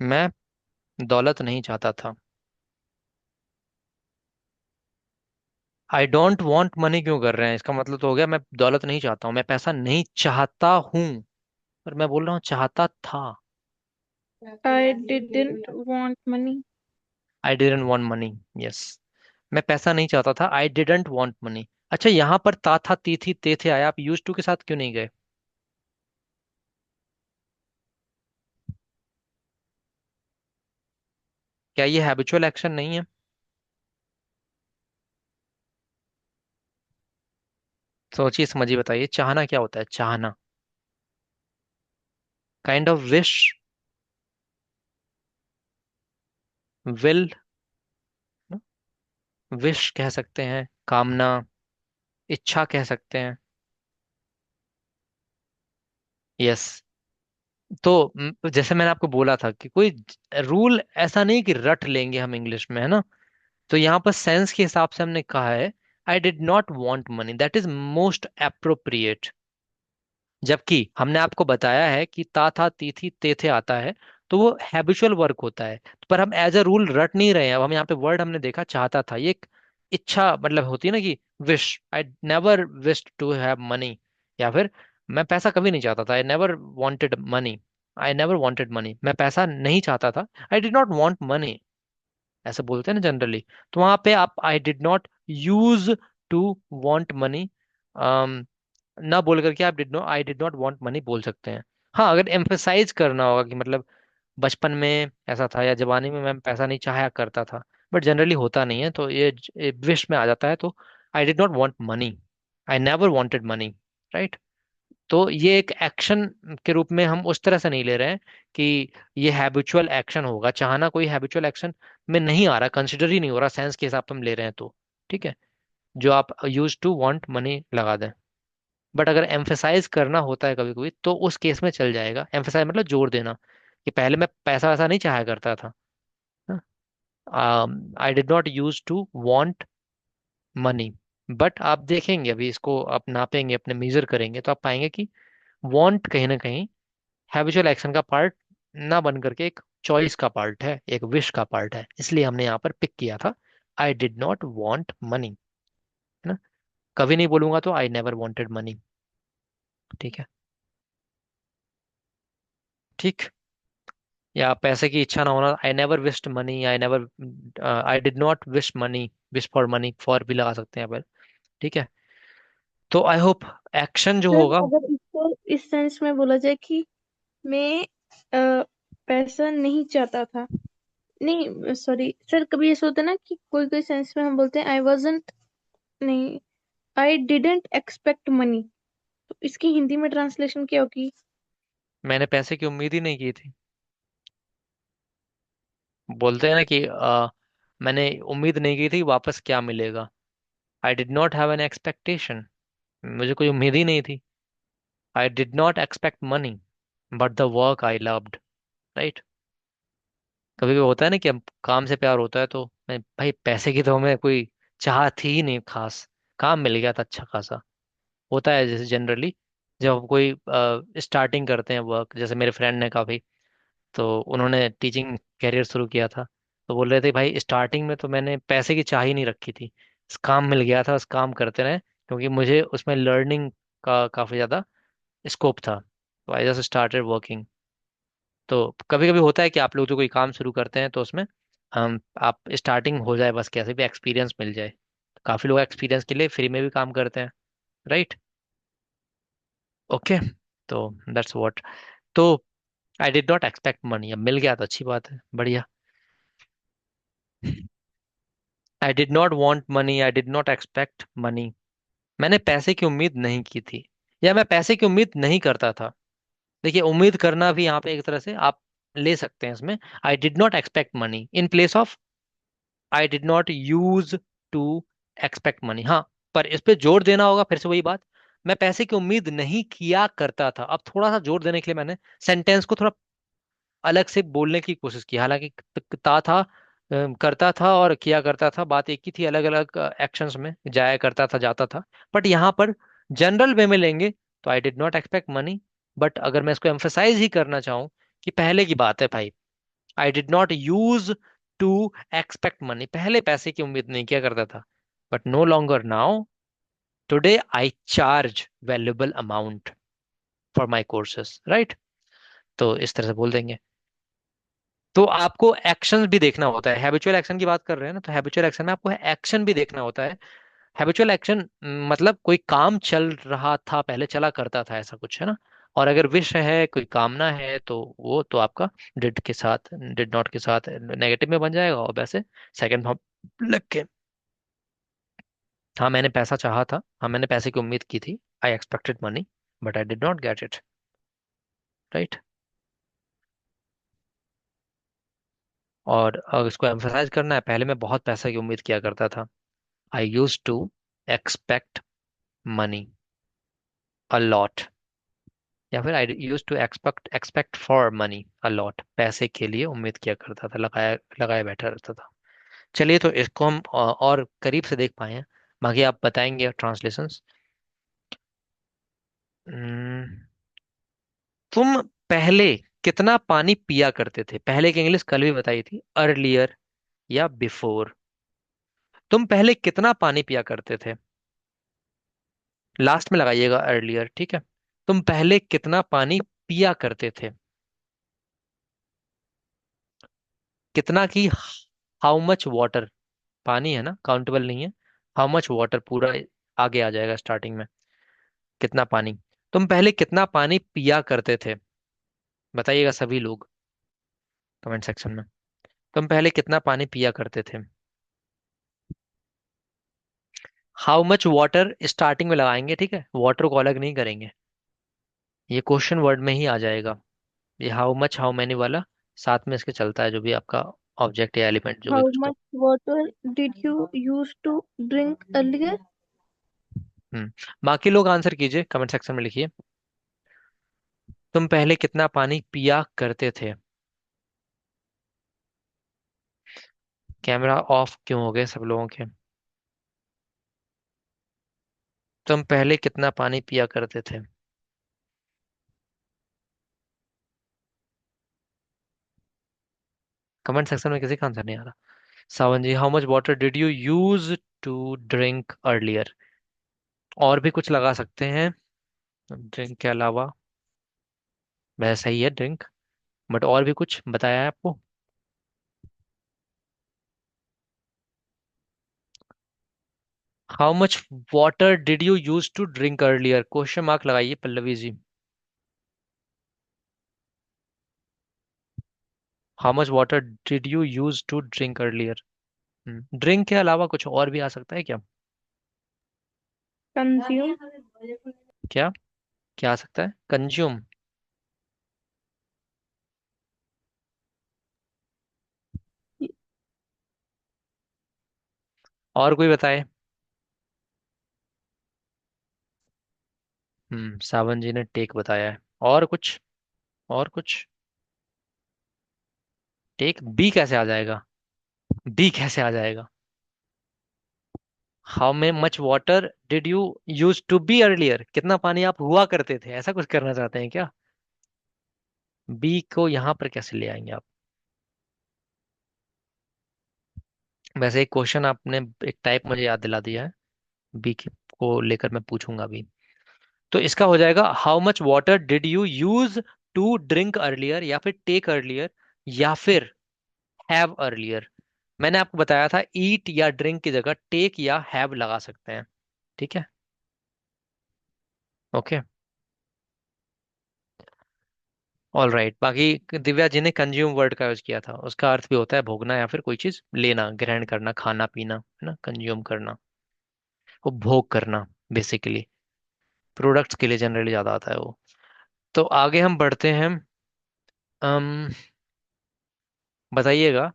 मैं दौलत नहीं चाहता था। आई डोंट वॉन्ट मनी क्यों कर रहे हैं? इसका मतलब तो हो गया मैं दौलत नहीं चाहता हूँ, मैं पैसा नहीं चाहता हूँ। पर मैं बोल रहा हूँ चाहता था। I didn't want money. I didn't want money. Yes, मैं पैसा नहीं चाहता था, आई डिडंट वांट मनी। अच्छा, यहाँ पर ता था ती थी ते थे आया, आप यूज टू के साथ क्यों नहीं गए? क्या ये हैबिचुअल एक्शन नहीं है? सोचिए समझिए, बताइए चाहना क्या होता है? चाहना kind of wish, will, wish कह सकते हैं, कामना, इच्छा कह सकते हैं। यस। तो जैसे मैंने आपको बोला था कि कोई रूल ऐसा नहीं कि रट लेंगे हम इंग्लिश में, है ना? तो यहाँ पर सेंस के हिसाब से हमने कहा है I did not want money, that is most appropriate. जबकि हमने आपको बताया है कि ता था ती थी ते थे आता है, तो वो हैबिचुअल वर्क होता है। पर हम एज अ रूल रट नहीं रहे हैं। अब हम यहाँ पे वर्ड हमने देखा चाहता था, ये एक इच्छा मतलब होती है ना कि wish, I never wish to have money, या फिर मैं पैसा कभी नहीं चाहता था, I never wanted money, I never wanted money, मैं पैसा नहीं चाहता था, I did not want money, ऐसे बोलते हैं ना जनरली। तो वहां पे आप I did not use to want money ना बोल करके आप did not I did not want money बोल सकते हैं। हाँ, अगर एम्फेसाइज करना होगा कि मतलब बचपन में ऐसा था या जवानी में मैं पैसा नहीं चाहा करता था, बट जनरली होता नहीं है, तो ये विश में आ जाता है। तो आई did not want money, I never wanted money, right? तो ये एक एक्शन के रूप में हम उस तरह से नहीं ले रहे हैं कि ये हैबिचुअल एक्शन होगा। चाहना कोई हैबिचुअल एक्शन में नहीं आ रहा, कंसिडर ही नहीं हो रहा सेंस के हिसाब से हम ले रहे हैं तो। ठीक है, जो आप यूज टू वांट मनी लगा दें। बट अगर एम्फेसाइज करना होता है कभी कभी, तो उस केस में चल जाएगा। एम्फेसाइज मतलब जोर देना कि पहले मैं पैसा वैसा नहीं चाहा करता था, I did not use to want money. But आप देखेंगे, अभी इसको आप नापेंगे, अपने मेजर करेंगे, तो आप पाएंगे कि वांट कहीं ना कहीं हैबिचुअल एक्शन का पार्ट ना बन करके एक चॉइस का पार्ट है, एक विश का पार्ट है। इसलिए हमने यहाँ पर पिक किया था I did not want money, है ना? कभी नहीं बोलूंगा तो आई नेवर वांटेड मनी। ठीक है, ठीक। या पैसे की इच्छा ना होना, I never wished money, I never, I did not wish money, wish for money, for भी लगा सकते हैं पर। ठीक है, तो आई होप एक्शन जो सर होगा। अगर इसको इस सेंस में बोला जाए कि मैं पैसा नहीं चाहता था, नहीं सॉरी सर, कभी ऐसा होता है ना कि कोई कोई सेंस में हम बोलते हैं आई वाजंट, नहीं, आई डिडंट एक्सपेक्ट मनी, तो इसकी हिंदी में ट्रांसलेशन क्या होगी? मैंने पैसे की उम्मीद ही नहीं की थी। बोलते हैं ना कि मैंने उम्मीद नहीं की थी वापस क्या मिलेगा। आई did not have an expectation, मुझे कोई उम्मीद ही नहीं थी। आई did not expect money, but the work I loved, right? कभी कभी होता है ना कि हम काम से प्यार होता है, तो मैं भाई पैसे की तो हमें कोई चाह थी ही नहीं खास, काम मिल गया था अच्छा खासा। होता है जैसे जनरली जब हम कोई स्टार्टिंग करते हैं वर्क, जैसे मेरे फ्रेंड ने कहा भाई, तो उन्होंने टीचिंग कैरियर शुरू किया था, तो बोल रहे थे भाई स्टार्टिंग में तो मैंने पैसे की चाह ही नहीं रखी थी, बस काम मिल गया था, बस काम करते रहे, क्योंकि मुझे उसमें लर्निंग का काफ़ी ज़्यादा स्कोप था, तो आई जस्ट स्टार्टेड वर्किंग। तो कभी कभी होता है कि आप लोग जो कोई काम शुरू करते हैं तो उसमें हम आप स्टार्टिंग हो जाए, बस कैसे भी एक्सपीरियंस मिल जाए। तो काफ़ी लोग एक्सपीरियंस के लिए फ्री में भी काम करते हैं, राइट? ओके, तो दैट्स व्हाट। तो आई डिड नॉट एक्सपेक्ट मनी, अब मिल गया तो अच्छी बात है, बढ़िया। आई did not want money, I did not expect money. मैंने पैसे की उम्मीद नहीं की थी, या मैं पैसे की उम्मीद नहीं करता था। देखिए उम्मीद करना भी यहाँ पे एक तरह से आप ले सकते हैं इसमें। I did not expect money in place of I did not use to expect money. हाँ, पर इस पे जोर देना होगा, फिर से वही बात, मैं पैसे की उम्मीद नहीं किया करता था। अब थोड़ा सा जोर देने के लिए मैंने सेंटेंस को थोड़ा अलग से बोलने की कोशिश की। हालांकि था करता था और किया करता था, बात एक ही थी, अलग अलग एक्शंस में जाया करता था, जाता था। बट यहाँ पर जनरल वे में लेंगे तो आई did not expect money. But अगर मैं इसको एम्फेसाइज ही करना चाहूँ कि पहले की बात है भाई, I did not use to expect money, पहले पैसे की उम्मीद नहीं किया करता था, but no longer now, today I charge valuable amount for my courses, right. तो इस तरह से बोल देंगे। तो आपको एक्शन भी देखना होता है, हैबिचुअल एक्शन की बात कर रहे हैं ना, तो हैबिचुअल एक्शन में आपको एक्शन भी देखना होता है। हैबिचुअल एक्शन मतलब कोई काम चल रहा था पहले, चला करता था, ऐसा कुछ है ना। और अगर विश है, कोई कामना है, तो वो तो आपका डिड के साथ, डिड नॉट के साथ नेगेटिव में बन जाएगा, और वैसे सेकंड फॉर्म लग के। हाँ मैंने पैसा चाहा था, हाँ मैंने पैसे की उम्मीद की थी, I expected money but I did not get it, right. और अगर इसको एम्फसाइज करना है, पहले मैं बहुत पैसे की उम्मीद किया करता था, I use to expect money a lot, या फिर I use to expect expect for money a lot, पैसे के लिए उम्मीद किया करता था, लगाया लगाया बैठा रहता था। चलिए, तो इसको हम और करीब से देख पाए हैं, बाकी आप बताएंगे ट्रांसलेशंस। तुम पहले कितना पानी पिया करते थे, पहले की इंग्लिश कल भी बताई थी, अर्लियर या बिफोर। तुम पहले कितना पानी पिया करते थे, लास्ट में लगाइएगा अर्लियर, ठीक है। तुम पहले कितना पानी पिया करते थे, कितना की हाउ मच वाटर, पानी है ना, काउंटेबल नहीं है। हाउ मच वाटर पूरा आगे आ जाएगा स्टार्टिंग में, कितना पानी। तुम पहले कितना पानी पिया करते थे, बताइएगा सभी लोग कमेंट सेक्शन में। तुम पहले कितना पानी पिया करते थे। हाउ मच वाटर स्टार्टिंग में लगाएंगे, ठीक है, वाटर को अलग नहीं करेंगे, ये क्वेश्चन वर्ड में ही आ जाएगा। ये हाउ मच हाउ मैनी वाला साथ में इसके चलता है, जो भी आपका ऑब्जेक्ट या एलिमेंट जो भी How उसको। much water did you use to drink earlier? हम्म। बाकी लोग आंसर कीजिए, कमेंट सेक्शन में लिखिए, तुम पहले कितना पानी पिया करते थे। कैमरा ऑफ क्यों हो गए सब लोगों के। तुम पहले कितना पानी पिया करते थे। कमेंट सेक्शन में किसी का आंसर नहीं आ रहा। Sawan ji, how much water did you use to drink earlier. और भी कुछ लगा सकते हैं ड्रिंक के अलावा, वैसा ही है ड्रिंक, बट और भी कुछ बताया है आपको। How much water did you use to drink earlier, question mark लगाइए Pallavi ji. How much water did you use to drink earlier. Drink के अलावा कुछ और भी आ सकता है क्या। Consume. क्या क्या आ सकता है, कंज्यूम। और कोई बताए। सावन जी ने टेक बताया है, और कुछ, और कुछ। टेक बी कैसे आ जाएगा, बी कैसे आ जाएगा। How may much water did you use to be earlier, कितना पानी आप हुआ करते थे, ऐसा कुछ करना चाहते हैं क्या। बी को यहाँ पर कैसे ले आएंगे आप। वैसे एक क्वेश्चन आपने, एक टाइप मुझे याद दिला दिया है, बी को लेकर मैं पूछूंगा भी। तो इसका हो जाएगा how much water did you use to drink earlier, या फिर टेक अर्लियर, या फिर हैव अर्लियर। मैंने आपको बताया था ईट या ड्रिंक की जगह टेक या हैव लगा सकते हैं, ठीक है। Okay, all right. बाकी दिव्या जी ने कंज्यूम वर्ड का यूज किया था, उसका अर्थ भी होता है भोगना या फिर कोई चीज लेना, ग्रहण करना, खाना पीना, है ना, कंज्यूम करना, उपभोग करना बेसिकली। प्रोडक्ट्स के लिए जनरली ज्यादा आता है वो। तो आगे हम बढ़ते हैं। अम बताइएगा।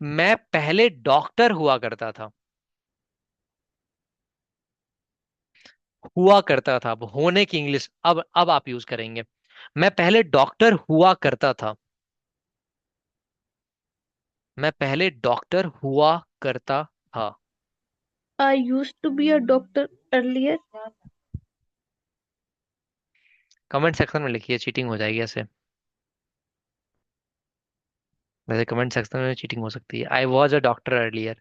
मैं पहले डॉक्टर हुआ करता था। हुआ करता था, अब होने की इंग्लिश अब आप यूज करेंगे। मैं पहले डॉक्टर हुआ करता था। मैं पहले डॉक्टर हुआ करता था। I used to be a doctor earlier. Comment section में लिखिए, चीटिंग हो जाएगी ऐसे। वैसे कमेंट सेक्शन में चीटिंग हो सकती है। I was a doctor earlier.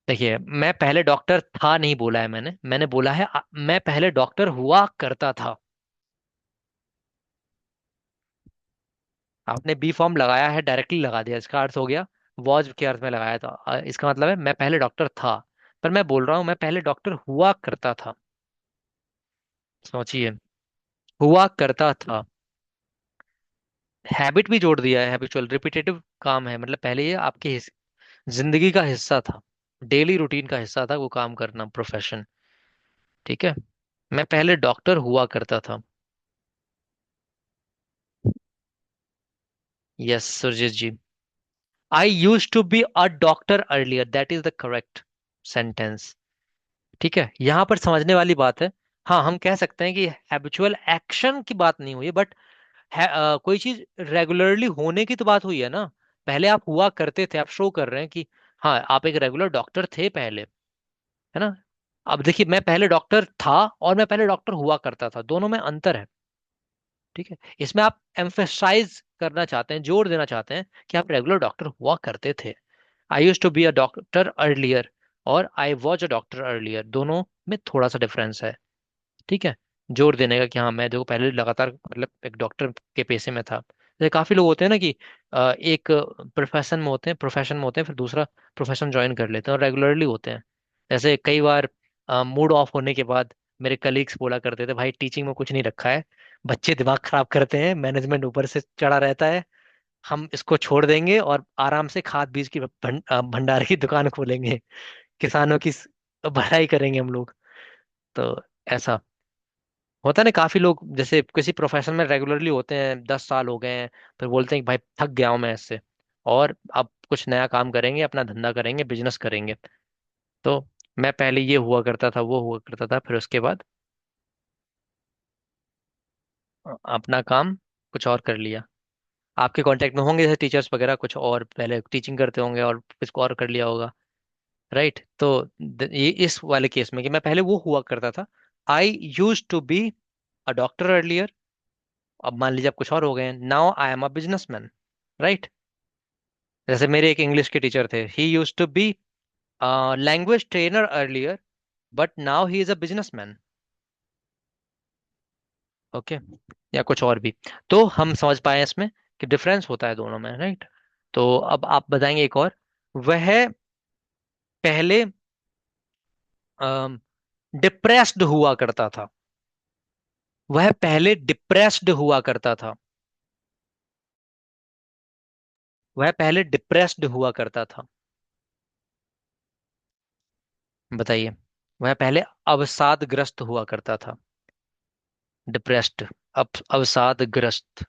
देखिए, मैं पहले डॉक्टर था नहीं बोला है मैंने बोला है मैं पहले डॉक्टर हुआ करता था। आपने बी फॉर्म लगाया है, डायरेक्टली लगा दिया, इसका अर्थ हो गया वॉज के अर्थ में लगाया था। इसका मतलब है मैं पहले डॉक्टर था, पर मैं बोल रहा हूं मैं पहले डॉक्टर हुआ करता था। सोचिए, हुआ करता था। हैबिट भी जोड़ दिया है, हैबिचुअल रिपीटेटिव काम है, मतलब पहले ये आपके जिंदगी का हिस्सा था, डेली रूटीन का हिस्सा था वो काम करना, प्रोफेशन। ठीक है। मैं पहले डॉक्टर हुआ करता था। Yes Surjit ji. I use to be a doctor earlier, that is the correct sentence. ठीक है, यहां पर समझने वाली बात है। हाँ, हम कह सकते हैं कि हैबिचुअल एक्शन की बात नहीं हुई है, बट कोई चीज रेगुलरली होने की तो बात हुई है ना। पहले आप हुआ करते थे, आप शो कर रहे हैं कि हाँ आप एक रेगुलर डॉक्टर थे पहले, है ना। अब देखिए, मैं पहले डॉक्टर था और मैं पहले डॉक्टर हुआ करता था, दोनों में अंतर है। ठीक है, इसमें आप एम्फेसाइज करना चाहते हैं, जोर देना चाहते हैं कि आप रेगुलर डॉक्टर हुआ करते थे। I use to be a doctor earlier और I was a doctor earlier, दोनों में थोड़ा सा डिफरेंस है। ठीक है, जोर देने का कि हाँ मैं देखो पहले लगातार मतलब एक डॉक्टर के पेशे में था। जैसे काफी लोग होते हैं ना कि एक प्रोफेशन में होते हैं, फिर दूसरा प्रोफेशन ज्वाइन कर लेते हैं और रेगुलरली होते हैं। जैसे कई बार मूड ऑफ होने के बाद मेरे कलीग्स बोला करते थे, भाई टीचिंग में कुछ नहीं रखा है, बच्चे दिमाग खराब करते हैं, मैनेजमेंट ऊपर से चढ़ा रहता है, हम इसको छोड़ देंगे और आराम से खाद बीज की भंडार की दुकान खोलेंगे, किसानों की भलाई करेंगे हम लोग। तो ऐसा होता है ना, काफी लोग जैसे किसी प्रोफेशन में रेगुलरली होते हैं, 10 साल हो गए हैं, फिर बोलते हैं कि भाई थक गया हूं मैं इससे, और अब कुछ नया काम करेंगे, अपना धंधा करेंगे, बिजनेस करेंगे। तो मैं पहले ये हुआ करता था, वो हुआ करता था, फिर उसके बाद अपना काम कुछ और कर लिया। आपके कांटेक्ट में होंगे जैसे टीचर्स वगैरह, कुछ और पहले टीचिंग करते होंगे और कुछ और कर लिया होगा। राइट, तो ये इस वाले केस में कि मैं पहले वो हुआ करता था। I use to be a doctor earlier, अब मान लीजिए आप कुछ और हो गए हैं, now I am a businessman. Right, जैसे मेरे एक इंग्लिश के टीचर थे, he use to be language trainer earlier but now he is a businessman. Okay, या कुछ और भी। तो हम समझ पाए इसमें कि डिफरेंस होता है दोनों में। राइट, तो अब आप बताएंगे एक और। वह पहले डिप्रेस्ड हुआ करता था। वह पहले डिप्रेस्ड हुआ करता था। वह पहले डिप्रेस्ड हुआ करता था। बताइए, वह पहले अवसादग्रस्त हुआ करता था। डिप्रेस्ड, अवसादग्रस्त।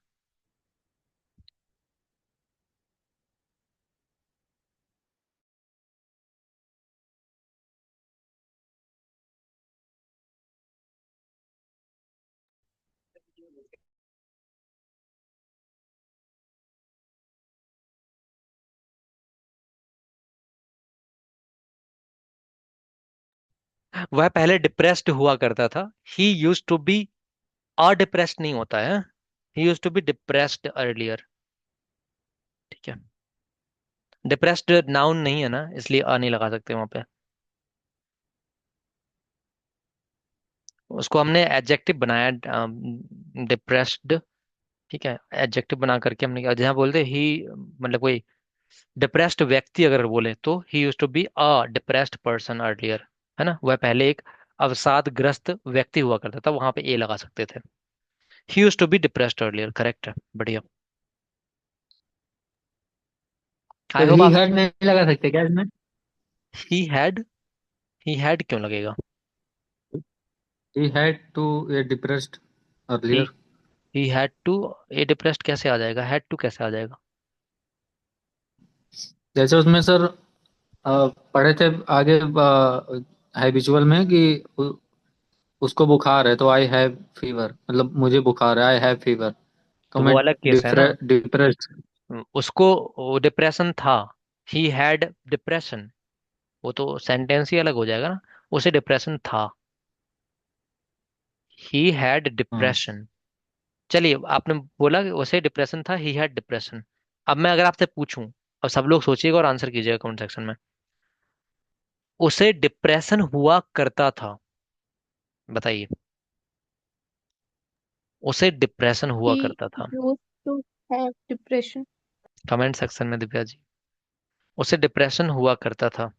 वह पहले डिप्रेस्ड हुआ करता था। He use to be, a depressed नहीं होता है, he use to be depressed earlier. ठीक है, डिप्रेस्ड नाउन नहीं है ना, इसलिए अ नहीं लगा सकते वहां पे। उसको हमने एडजेक्टिव बनाया, डिप्रेस्ड। ठीक है, एडजेक्टिव बना करके हमने क्या, जहाँ बोलते ही मतलब कोई डिप्रेस्ड व्यक्ति अगर बोले तो he use to be a depressed person earlier, है ना। वह पहले एक अवसादग्रस्त व्यक्ति हुआ करता था, वहां पे ए लगा सकते थे। He use to be depressed earlier, correct है, बढ़िया। आई तो होप ही आप। हैड नहीं लगा सकते क्या इसमें? ही हैड क्यों लगेगा? He had to a depressed he earlier. He had to, a depressed कैसे आ जाएगा, हैड टू कैसे आ जाएगा? जैसे उसमें सर पढ़े थे आगे हैबिचुअल में कि उसको बुखार है तो आई हैव फीवर, मतलब मुझे बुखार है, आई हैव फीवर। तो तो मैं वो अलग केस है ना। डिप्रेस्ड। उसको डिप्रेशन था, ही हैड डिप्रेशन, वो तो सेंटेंस ही अलग हो जाएगा ना। उसे डिप्रेशन था, ही हैड हाँ। डिप्रेशन। चलिए, आपने बोला कि उसे डिप्रेशन था, ही हैड डिप्रेशन। अब मैं अगर आपसे पूछूं, अब सब लोग सोचिएगा और आंसर कीजिएगा कमेंट सेक्शन में, उसे डिप्रेशन हुआ करता था, बताइए। उसे डिप्रेशन हुआ He करता था। used to have depression. Comment section में दिव्या जी, उसे डिप्रेशन हुआ करता था।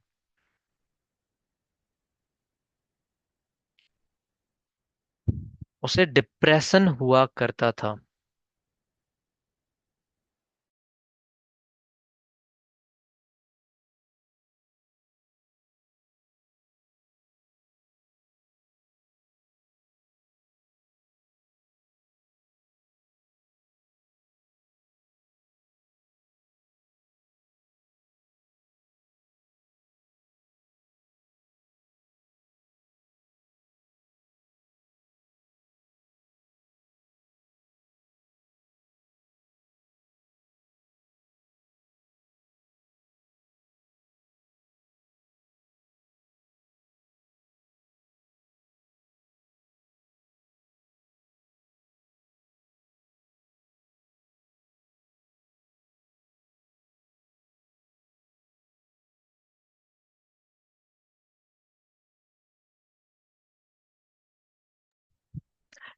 उसे डिप्रेशन हुआ करता था।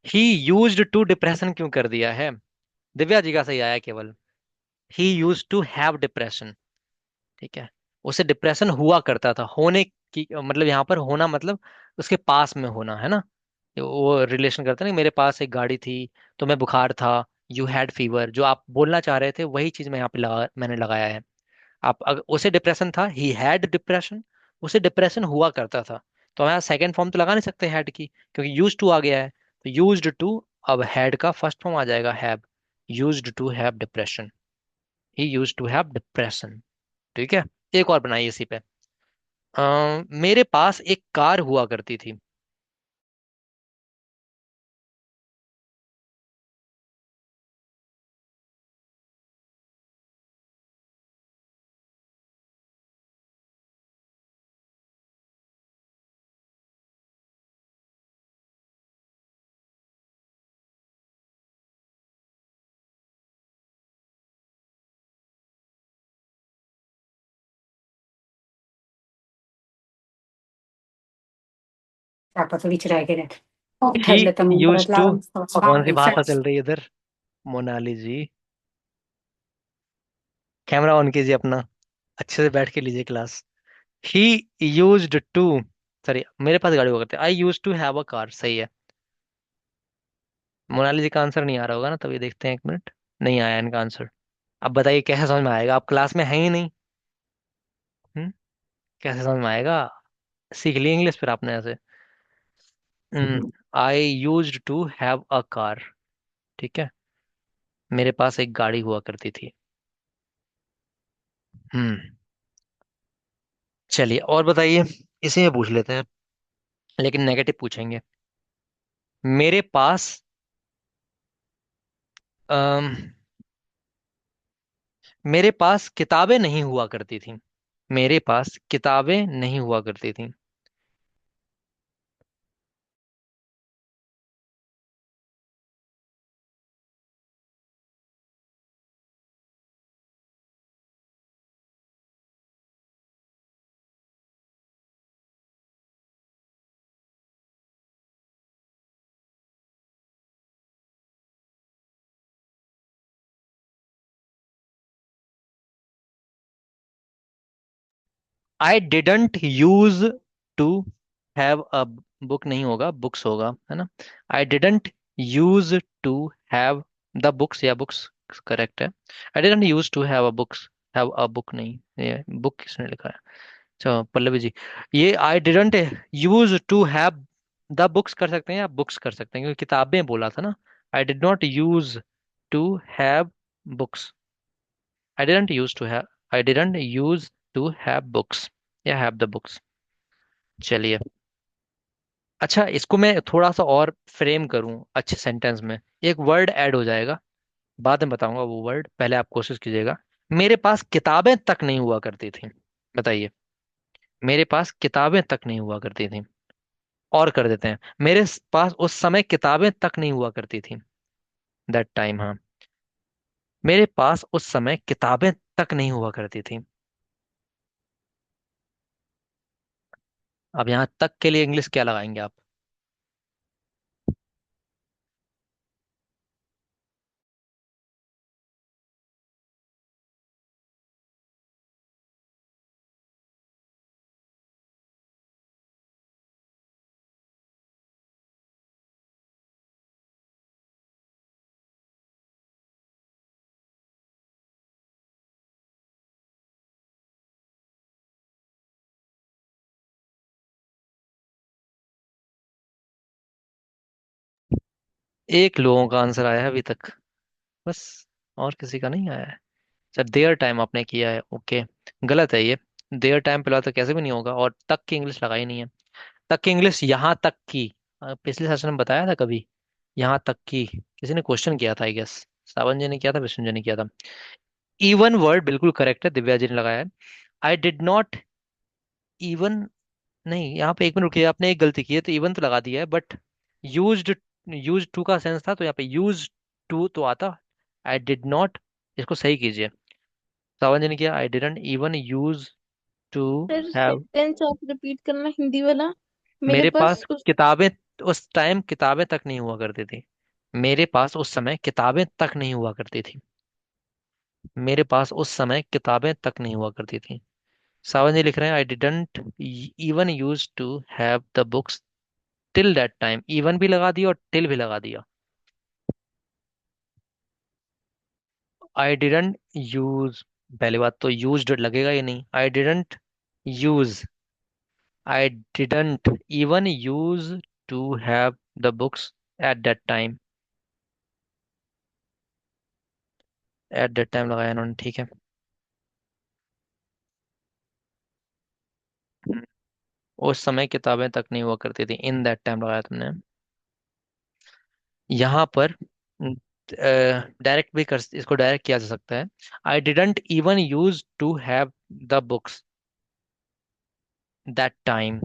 ही यूज्ड टू डिप्रेशन क्यों कर दिया है? दिव्या जी का सही आया केवल, he used to have depression. ठीक है, उसे डिप्रेशन हुआ करता था, होने की मतलब यहाँ पर होना मतलब उसके पास में होना है ना। वो रिलेशन करता है ना, मेरे पास एक गाड़ी थी तो मैं बुखार था, यू हैड फीवर, जो आप बोलना चाह रहे थे वही चीज मैं यहाँ पे मैंने लगाया है। आप अगर उसे डिप्रेशन था, ही हैड डिप्रेशन, उसे डिप्रेशन हुआ करता था, तो हमारा सेकंड फॉर्म तो लगा नहीं सकते हैड की, क्योंकि यूज्ड टू आ गया है। तो यूज्ड टू, अब हैड का फर्स्ट फॉर्म आ जाएगा have, used to have depression, he used to have depression. ठीक है, एक और बनाइए इसी पे। मेरे पास एक कार हुआ करती थी। तापत्र विचारायला ही ठरलं तर मग यूज्ड परत टू, लावून कौन सी भाषा फ्रेंड्स चल रही है इधर? मोनाली जी, कैमरा ऑन कीजिए अपना, अच्छे से बैठ के लीजिए class. He used to, sorry, मेरे पास गाड़ी हुआ करती है, I used to have a car, सही है। मोनाली जी का आंसर नहीं आ रहा होगा ना, तभी देखते हैं, एक मिनट। नहीं आया इनका आंसर। अब बताइए कैसे समझ में आएगा, आप क्लास में हैं ही नहीं। कैसे समझ में आएगा? सीख ली इंग्लिश फिर आपने ऐसे। I used to have a car, ठीक है, मेरे पास एक गाड़ी हुआ करती थी। हम्म, चलिए और बताइए, इसी में पूछ लेते हैं, लेकिन नेगेटिव पूछेंगे। मेरे पास अम, मेरे पास किताबें नहीं हुआ करती थी। मेरे पास किताबें नहीं हुआ करती थी। I didn't use to have a book, नहीं होगा, बुक्स होगा, है ना। I didn't use to have the books, या बुक्स करेक्ट है। I didn't use to have a books, have a book नहीं, ये बुक किसने लिखा है? अच्छा, पल्लवी जी। ये I didn't use to have the books कर सकते हैं या बुक्स कर सकते हैं, क्योंकि किताबें बोला था ना। I did not use to have books. I didn't use to have books या हैव द बुक्स। चलिए। अच्छा, इसको मैं थोड़ा सा और फ्रेम करूं अच्छे सेंटेंस में, एक वर्ड ऐड हो जाएगा, बाद में बताऊंगा वो वर्ड, पहले आप कोशिश कीजिएगा। मेरे पास किताबें तक नहीं हुआ करती थी। बताइए। मेरे पास किताबें तक नहीं हुआ करती थी। और कर देते हैं, मेरे पास उस समय किताबें तक नहीं हुआ करती थी। दैट टाइम, हाँ। मेरे पास उस समय किताबें तक नहीं हुआ करती थी। अब यहाँ तक के लिए इंग्लिश क्या लगाएंगे आप? एक लोगों का आंसर आया है अभी तक, बस। और किसी का नहीं आया है। अच्छा, देयर टाइम आपने किया है, ओके। गलत है ये। देयर टाइम पिला तो कैसे भी नहीं होगा, और तक की इंग्लिश लगाई नहीं है। तक की इंग्लिश यहाँ तक की। पिछले सेशन में बताया था कभी? यहाँ तक की किसी ने क्वेश्चन किया था, आई गेस। सावन जी ने किया था, विष्णु जी ने किया था। इवन वर्ड बिल्कुल करेक्ट है, दिव्या जी ने लगाया है। आई डिड नॉट इवन, नहीं, यहाँ पे एक मिनट रुकिए, आपने एक गलती की है, तो इवन तो लगा दिया है, बट यूज्ड, यूज टू का सेंस था, तो यहाँ पे यूज टू तो आता। आई डिड नॉट, इसको सही कीजिए। सावन जी ने किया, I didn't even use to फिर हैव। सेंटेंस आप रिपीट करना हिंदी वाला। मेरे मेरे पास पास उस किताबें, उस टाइम किताबें तक नहीं हुआ करती थी। मेरे पास उस समय किताबें तक नहीं हुआ करती थी। मेरे पास उस समय किताबें तक नहीं हुआ करती थी। सावन जी लिख रहे हैं, I didn't even use to have the books till that time. Even भी लगा दिया और टिल भी लगा दिया। आई डिडंट यूज, पहली बात तो यूज्ड लगेगा ही नहीं। I didn't use, I didn't even use to have the books at that time. At that time लगाया इन्होंने, ठीक है। हम्म, उस समय किताबें तक नहीं हुआ करती थी, इन दैट टाइम लगाया तुमने। यहाँ पर डायरेक्ट भी कर, इसको डायरेक्ट किया जा सकता है। I didn't even use to have the books that time.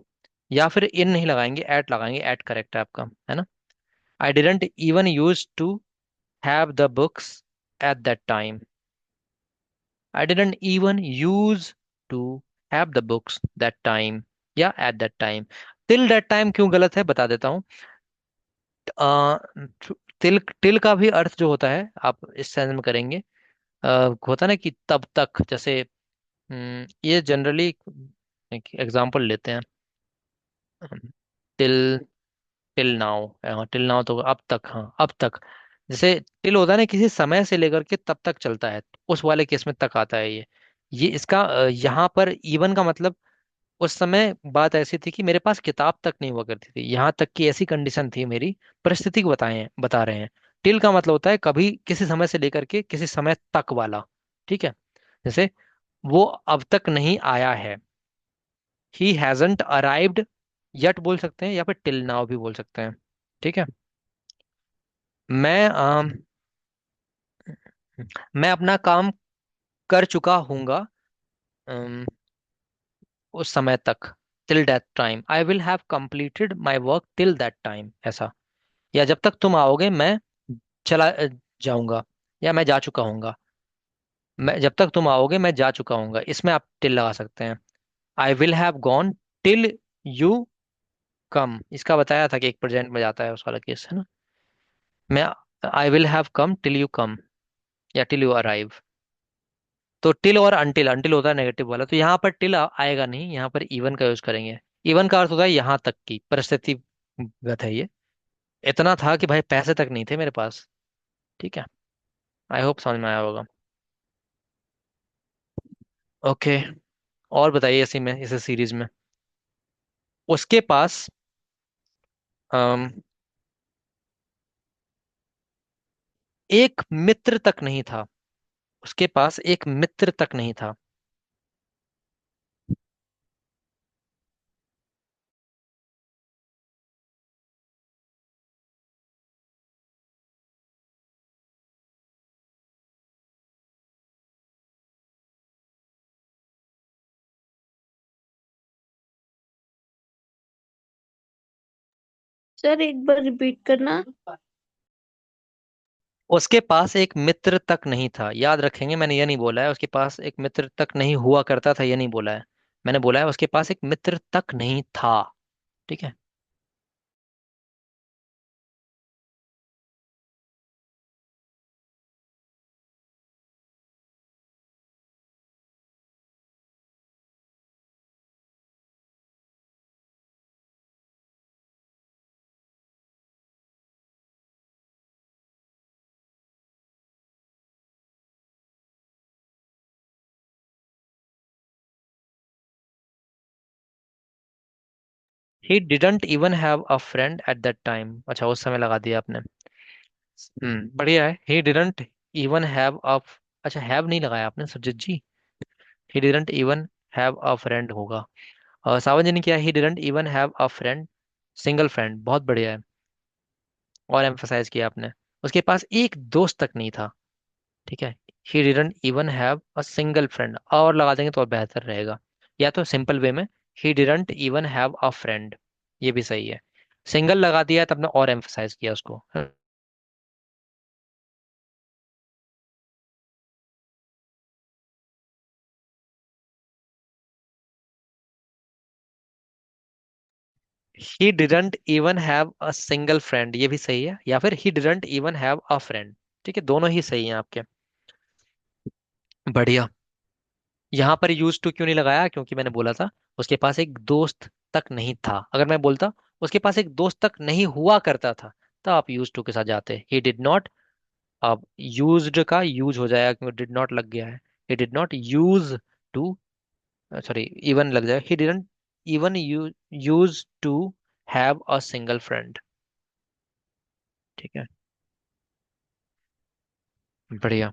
या फिर इन नहीं लगाएंगे, एट लगाएंगे, एट करेक्ट है आपका, है ना। I didn't even use to have the books at that time. I didn't even use to have the books that time, या at that time. Till that time क्यों गलत है, बता देता हूँ। अ, टिल, टिल का भी अर्थ जो होता है, आप इस सेंस में करेंगे। होता ना कि तब तक, जैसे ये जनरली एक एग्जांपल लेते हैं। Till, till now. Till now तो अब तक, हाँ अब तक। जैसे टिल होता है ना, किसी समय से लेकर के तब तक चलता है, उस वाले केस में तक आता है ये इसका यहाँ पर इवन का मतलब, उस समय बात ऐसी थी कि मेरे पास किताब तक नहीं हुआ करती थी, यहाँ तक की ऐसी कंडीशन थी मेरी। परिस्थिति को बता रहे हैं। टिल का मतलब होता है कभी, किसी समय से लेकर के किसी समय तक वाला। ठीक है। जैसे वो अब तक नहीं आया है, ही हैजंट अराइव्ड यट बोल सकते हैं, या फिर टिल नाउ भी बोल सकते हैं। ठीक है। मैं मैं अपना काम कर चुका हूंगा उस समय तक। Till that time I will have completed my work till that time, ऐसा। या जब तक तुम आओगे मैं चला जाऊंगा, या मैं जा चुका हूंगा। मैं जब तक तुम आओगे मैं जा चुका हूंगा, इसमें आप टिल लगा सकते हैं। I will have gone till you come, इसका बताया था कि एक प्रेजेंट में जाता है, उस वाला केस है ना। मैं, I will have come till you come, या टिल यू अराइव। तो टिल और अनटिल, अनटिल होता है नेगेटिव वाला, तो यहाँ पर टिल आएगा नहीं, यहाँ पर इवन का यूज करेंगे। इवन का अर्थ होता है यहाँ तक की, परिस्थितिगत है ये। इतना था कि भाई पैसे तक नहीं थे मेरे पास। ठीक है। आई होप समझ में आया होगा। ओके। और बताइए, इसी में, इस सीरीज में उसके पास अम, एक मित्र तक नहीं था, उसके पास एक मित्र तक नहीं था। सर एक बार रिपीट करना। उसके पास एक मित्र तक नहीं था, याद रखेंगे, मैंने ये नहीं बोला है उसके पास एक मित्र तक नहीं हुआ करता था, ये नहीं बोला है। मैंने बोला है उसके पास एक मित्र तक नहीं था। ठीक है। He didn't even have a friend at that time, अच्छा उस समय लगा दिया आपने। बढ़िया है। He didn't even have a, अच्छा हैव नहीं लगाया आपने Surjeet ji. He didn't even have a friend होगा। सावन जी ने किया, he didn't even have a friend, single friend, बहुत बढ़िया है। और एम्फसाइज किया आपने, उसके पास एक दोस्त तक नहीं था। ठीक है। He didn't even have a single friend, और लगा देंगे तो और बेहतर रहेगा, या तो सिंपल वे में ही didn't even have a friend, ये भी सही है। सिंगल लगा दिया तब ने और एम्फसाइज किया उसको। ही didn't even have a single friend, ये भी सही है, या फिर ही didn't even have a friend. ठीक है, दोनों ही सही हैं आपके। बढ़िया। यहाँ पर यूज टू क्यों नहीं लगाया, क्योंकि मैंने बोला था उसके पास एक दोस्त तक नहीं था। अगर मैं बोलता उसके पास एक दोस्त तक नहीं हुआ करता था, तब आप यूज टू के साथ जाते। ही डिड नॉट, अब यूज्ड का यूज हो जाएगा क्योंकि डिड नॉट लग गया है। He did not use to, sorry, even लग जाएगा। He didn't even use to have a single friend. ठीक है। बढ़िया।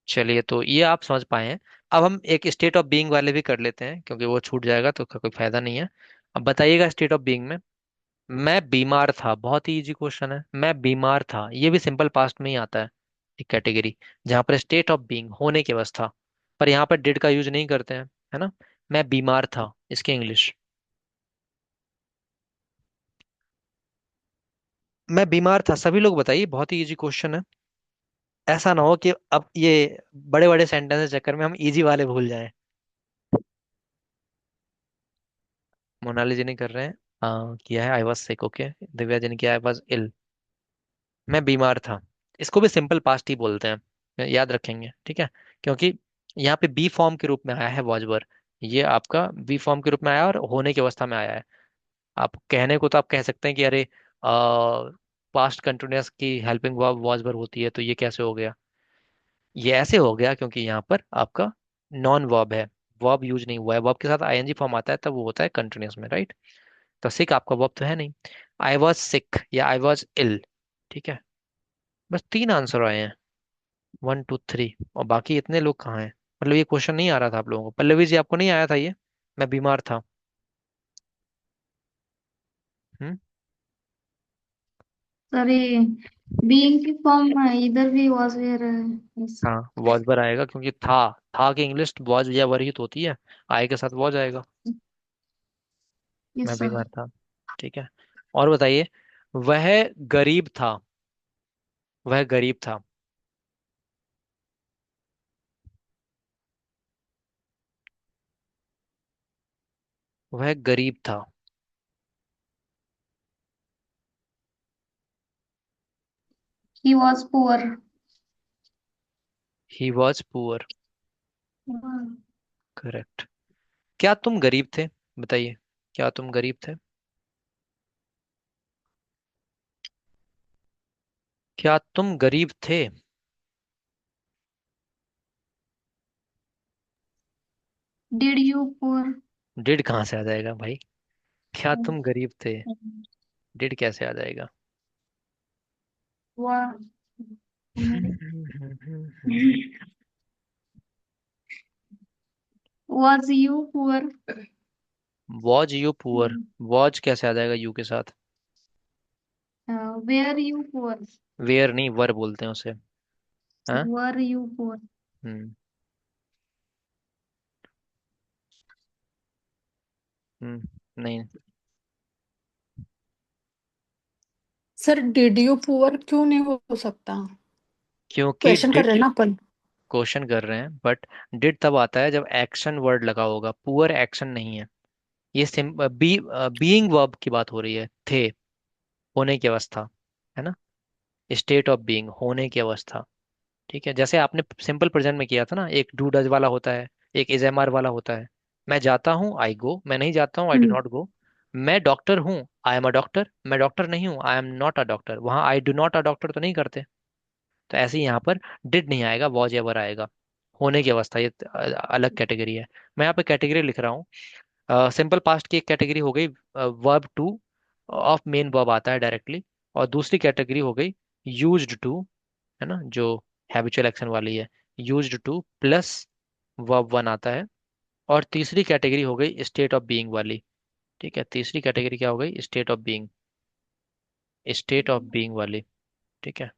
चलिए, तो ये आप समझ पाए हैं। अब हम एक स्टेट ऑफ बीइंग वाले भी कर लेते हैं, क्योंकि वो छूट जाएगा तो उसका कोई फायदा नहीं है। अब बताइएगा स्टेट ऑफ बीइंग में, मैं बीमार था, बहुत ही इजी क्वेश्चन है। मैं बीमार था, ये भी सिंपल पास्ट में ही आता है, एक कैटेगरी जहां पर स्टेट ऑफ बीइंग, होने की अवस्था, पर यहाँ पर डिड का यूज नहीं करते हैं, है ना। मैं बीमार था, इसके इंग्लिश, मैं बीमार था। सभी लोग बताइए, बहुत ही इजी क्वेश्चन है। ऐसा ना हो कि अब ये बड़े बड़े सेंटेंस के चक्कर में हम इजी वाले भूल जाएं। मोनाली जी नहीं कर रहे हैं, किया है I was sick, okay. Divya ji ने किया आई वॉज इल। मैं बीमार था, इसको भी सिंपल पास्ट ही बोलते हैं, याद रखेंगे, ठीक है। क्योंकि यहाँ पे बी फॉर्म के रूप में आया है वॉजवर, ये आपका बी फॉर्म के रूप में आया और होने की अवस्था में आया है। आप कहने को तो आप कह सकते हैं कि अरे पास्ट कंटिन्यूअस की हेल्पिंग वर्ब वॉजवर होती है, तो ये कैसे हो गया। ये ऐसे हो गया क्योंकि यहाँ पर आपका नॉन वर्ब है, वर्ब यूज नहीं हुआ है। वर्ब के साथ आईएनजी फॉर्म आता है तब वो होता है कंटिन्यूअस में, राइट। तो सिक आपका वर्ब तो है नहीं। आई वॉज सिक या आई वॉज इल। ठीक है। बस तीन आंसर आए हैं, 1 2 3, और बाकी इतने लोग कहाँ हैं। मतलब ये क्वेश्चन नहीं आ रहा था आप लोगों को, पल्लवी जी आपको नहीं आया था ये, मैं बीमार था। हम्म। सॉरी, बीइंग की फॉर्म इधर भी वॉज वेयर। यस। हाँ, वॉज बर आएगा क्योंकि था की इंग्लिश वॉज या वर ही तो होती है, आए के साथ वॉज आएगा। मैं यस सर। बीमार था। ठीक है। और बताइए, वह गरीब था, वह गरीब था। वह गरीब था। He was poor. He was poor, correct. क्या तुम गरीब थे, बताइए, क्या तुम गरीब थे। क्या तुम गरीब थे। Did you poor. डिड कहाँ से आ जाएगा भाई, क्या तुम गरीब थे। डिड कैसे आ जाएगा? Wa- Was you poor? Was you poor? Was कैसे आ जाएगा यू के साथ? Were you poor? वेयर नहीं, वर बोलते हैं उसे। हाँ। Were you poor? हम्म। नहीं। सर डिड यू पुअर क्यों नहीं हो सकता? क्योंकि क्वेश्चन कर रहे हैं डिड ना अपन। क्वेश्चन कर रहे हैं, बट डिड तब आता है जब एक्शन वर्ड लगा होगा, पुअर एक्शन नहीं है। ये सिम बीइंग वर्ब की बात हो रही है, थे, होने की अवस्था, है ना। स्टेट ऑफ बीइंग, होने की अवस्था। ठीक है, जैसे आपने सिंपल प्रेजेंट में किया था ना, एक डू डज वाला होता है, एक इज एम आर वाला होता है। मैं जाता हूँ, आई गो। मैं नहीं जाता हूँ, I do hmm. Not go. मैं डॉक्टर हूँ, आई एम अ डॉक्टर। मैं डॉक्टर नहीं हूँ, I am not a doctor. वहाँ I do not a doctor तो नहीं करते। तो ऐसे ही यहाँ पर डिड नहीं आएगा, वॉज एवर आएगा। होने की अवस्था, ये अलग कैटेगरी है। मैं यहाँ पे कैटेगरी लिख रहा हूँ। सिंपल पास्ट की एक कैटेगरी हो गई, verb two of main verb आता है डायरेक्टली। और दूसरी कैटेगरी हो गई यूज्ड टू, है ना, जो हैबिचुअल एक्शन वाली है। Used two plus verb one आता है। और तीसरी कैटेगरी हो गई स्टेट ऑफ बीइंग वाली। ठीक है, तीसरी कैटेगरी क्या हो गई? State of being, state of being वाली। ठीक है,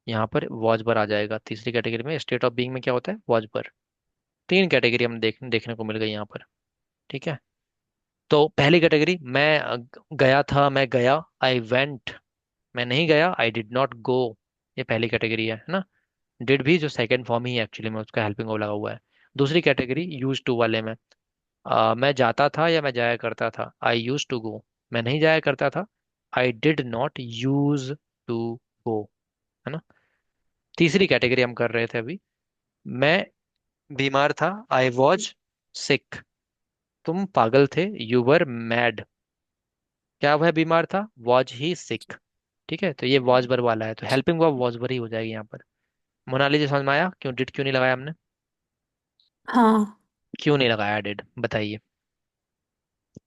यहाँ पर वॉज पर आ जाएगा तीसरी कैटेगरी में। स्टेट ऑफ बीइंग में क्या होता है? वॉज पर। तीन कैटेगरी हम देखने को मिल गई यहाँ पर। ठीक है, तो पहली कैटेगरी, मैं गया था, मैं गया, आई वेंट। मैं नहीं गया, आई डिड नॉट गो। ये पहली कैटेगरी है ना। डिड भी जो सेकंड फॉर्म ही है एक्चुअली में, उसका हेल्पिंग वर्ब लगा हुआ है। दूसरी कैटेगरी यूज टू वाले में, मैं जाता था या मैं जाया करता था, आई यूज टू गो। मैं नहीं जाया करता था, I did not use to go, है ना। तीसरी कैटेगरी हम कर रहे थे अभी, मैं बीमार था, आई वॉज सिक। तुम पागल थे, यू वर मैड। क्या वह बीमार था? वॉज ही सिक। ठीक है, तो ये वॉज वर वाला है, तो हेल्पिंग वर्ब वॉज वर ही हो जाएगी यहाँ पर। मोनालिसा समझ में आया क्यों डिड क्यों नहीं लगाया हमने? हाँ, क्यों नहीं लगाया डिड, बताइए।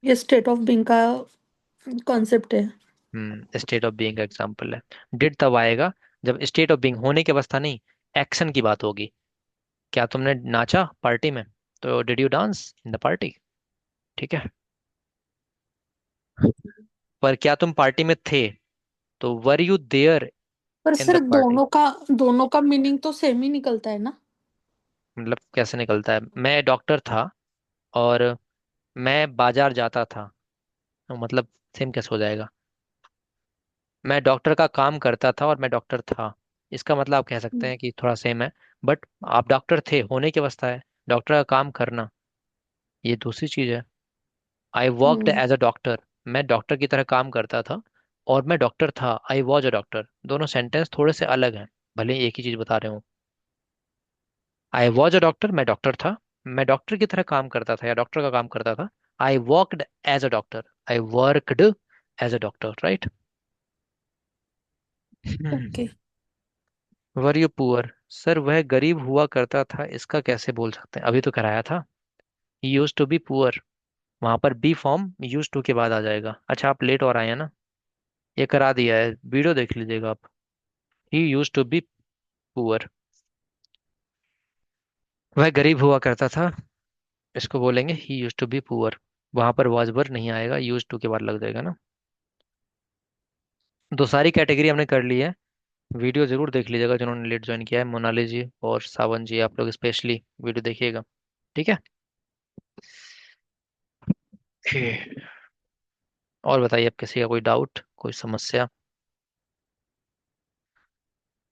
ये स्टेट ऑफ बीइंग का कॉन्सेप्ट है। स्टेट ऑफ बीइंग का एग्जांपल है। डिड तब आएगा जब स्टेट ऑफ बीइंग, होने की अवस्था नहीं, एक्शन की बात होगी। क्या तुमने नाचा पार्टी में? तो did you dance in the party? ठीक है, पर क्या तुम पार्टी में थे? तो वर यू देयर पर इन द सर पार्टी? दोनों का मीनिंग तो सेम ही निकलता है ना। मतलब कैसे निकलता है? मैं डॉक्टर था और मैं बाजार जाता था, तो मतलब सेम कैसे हो जाएगा? मैं डॉक्टर का काम करता था और मैं डॉक्टर था, इसका मतलब आप कह सकते हैं कि थोड़ा सेम है। बट आप डॉक्टर थे, होने की अवस्था है। डॉक्टर का काम करना, ये दूसरी चीज है। I worked hmm. As a doctor, मैं डॉक्टर की तरह काम करता था और मैं डॉक्टर था, आई वॉज अ डॉक्टर। दोनों सेंटेंस थोड़े से अलग हैं, भले ही एक ही चीज बता रहे हूँ। आई वॉज अ डॉक्टर, मैं डॉक्टर था। मैं डॉक्टर की तरह काम करता था या डॉक्टर का काम करता था, I worked as a doctor. I worked as a doctor, right. Okay. Were you poor? Sir वह गरीब हुआ करता था, इसका कैसे बोल सकते हैं? अभी तो कराया था, he use to be poor. वहां पर बी फॉर्म यूज टू के बाद आ जाएगा। अच्छा, आप लेट और आए हैं ना, ये करा दिया है, वीडियो देख लीजिएगा आप। ही यूज टू बी पुअर, वह गरीब हुआ करता था, इसको बोलेंगे ही यूज टू बी पुअर। वहां पर वॉज वर नहीं आएगा, यूज टू के बाद लग जाएगा ना। दो सारी कैटेगरी हमने कर ली है। वीडियो जरूर देख लीजिएगा जिन्होंने लेट ज्वाइन किया है, मोनाली जी और सावन जी, आप लोग स्पेशली वीडियो देखिएगा। ठीक है, Okay. और बताइए, अब किसी का कोई डाउट, कोई समस्या?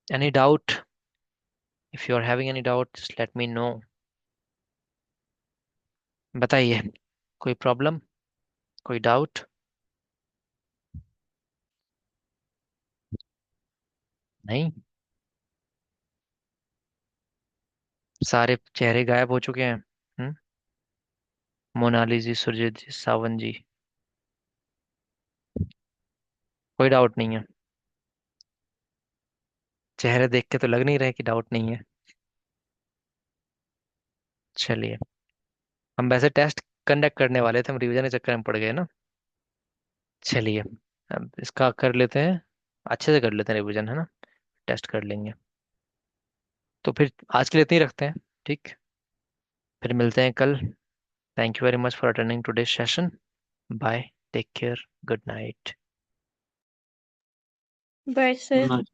Any doubt? If you are having any doubt just let me know. बताइए, कोई प्रॉब्लम, कोई डाउट? नहीं? सारे चेहरे गायब हो चुके हैं। हम्म। मोनाली जी, सुरजीत जी, सावन जी, कोई डाउट नहीं है? चेहरे देख के तो लग नहीं रहे कि डाउट नहीं है। चलिए, हम वैसे टेस्ट कंडक्ट करने वाले थे, हम रिवीजन के चक्कर में पड़ गए ना। चलिए, अब इसका कर लेते हैं, अच्छे से कर लेते हैं रिवीजन, है ना, टेस्ट कर लेंगे। तो फिर आज के लिए इतना ही रखते हैं, ठीक। फिर मिलते हैं कल। Thank you very much for attending today session. Bye, take care, good night. Bye, sir.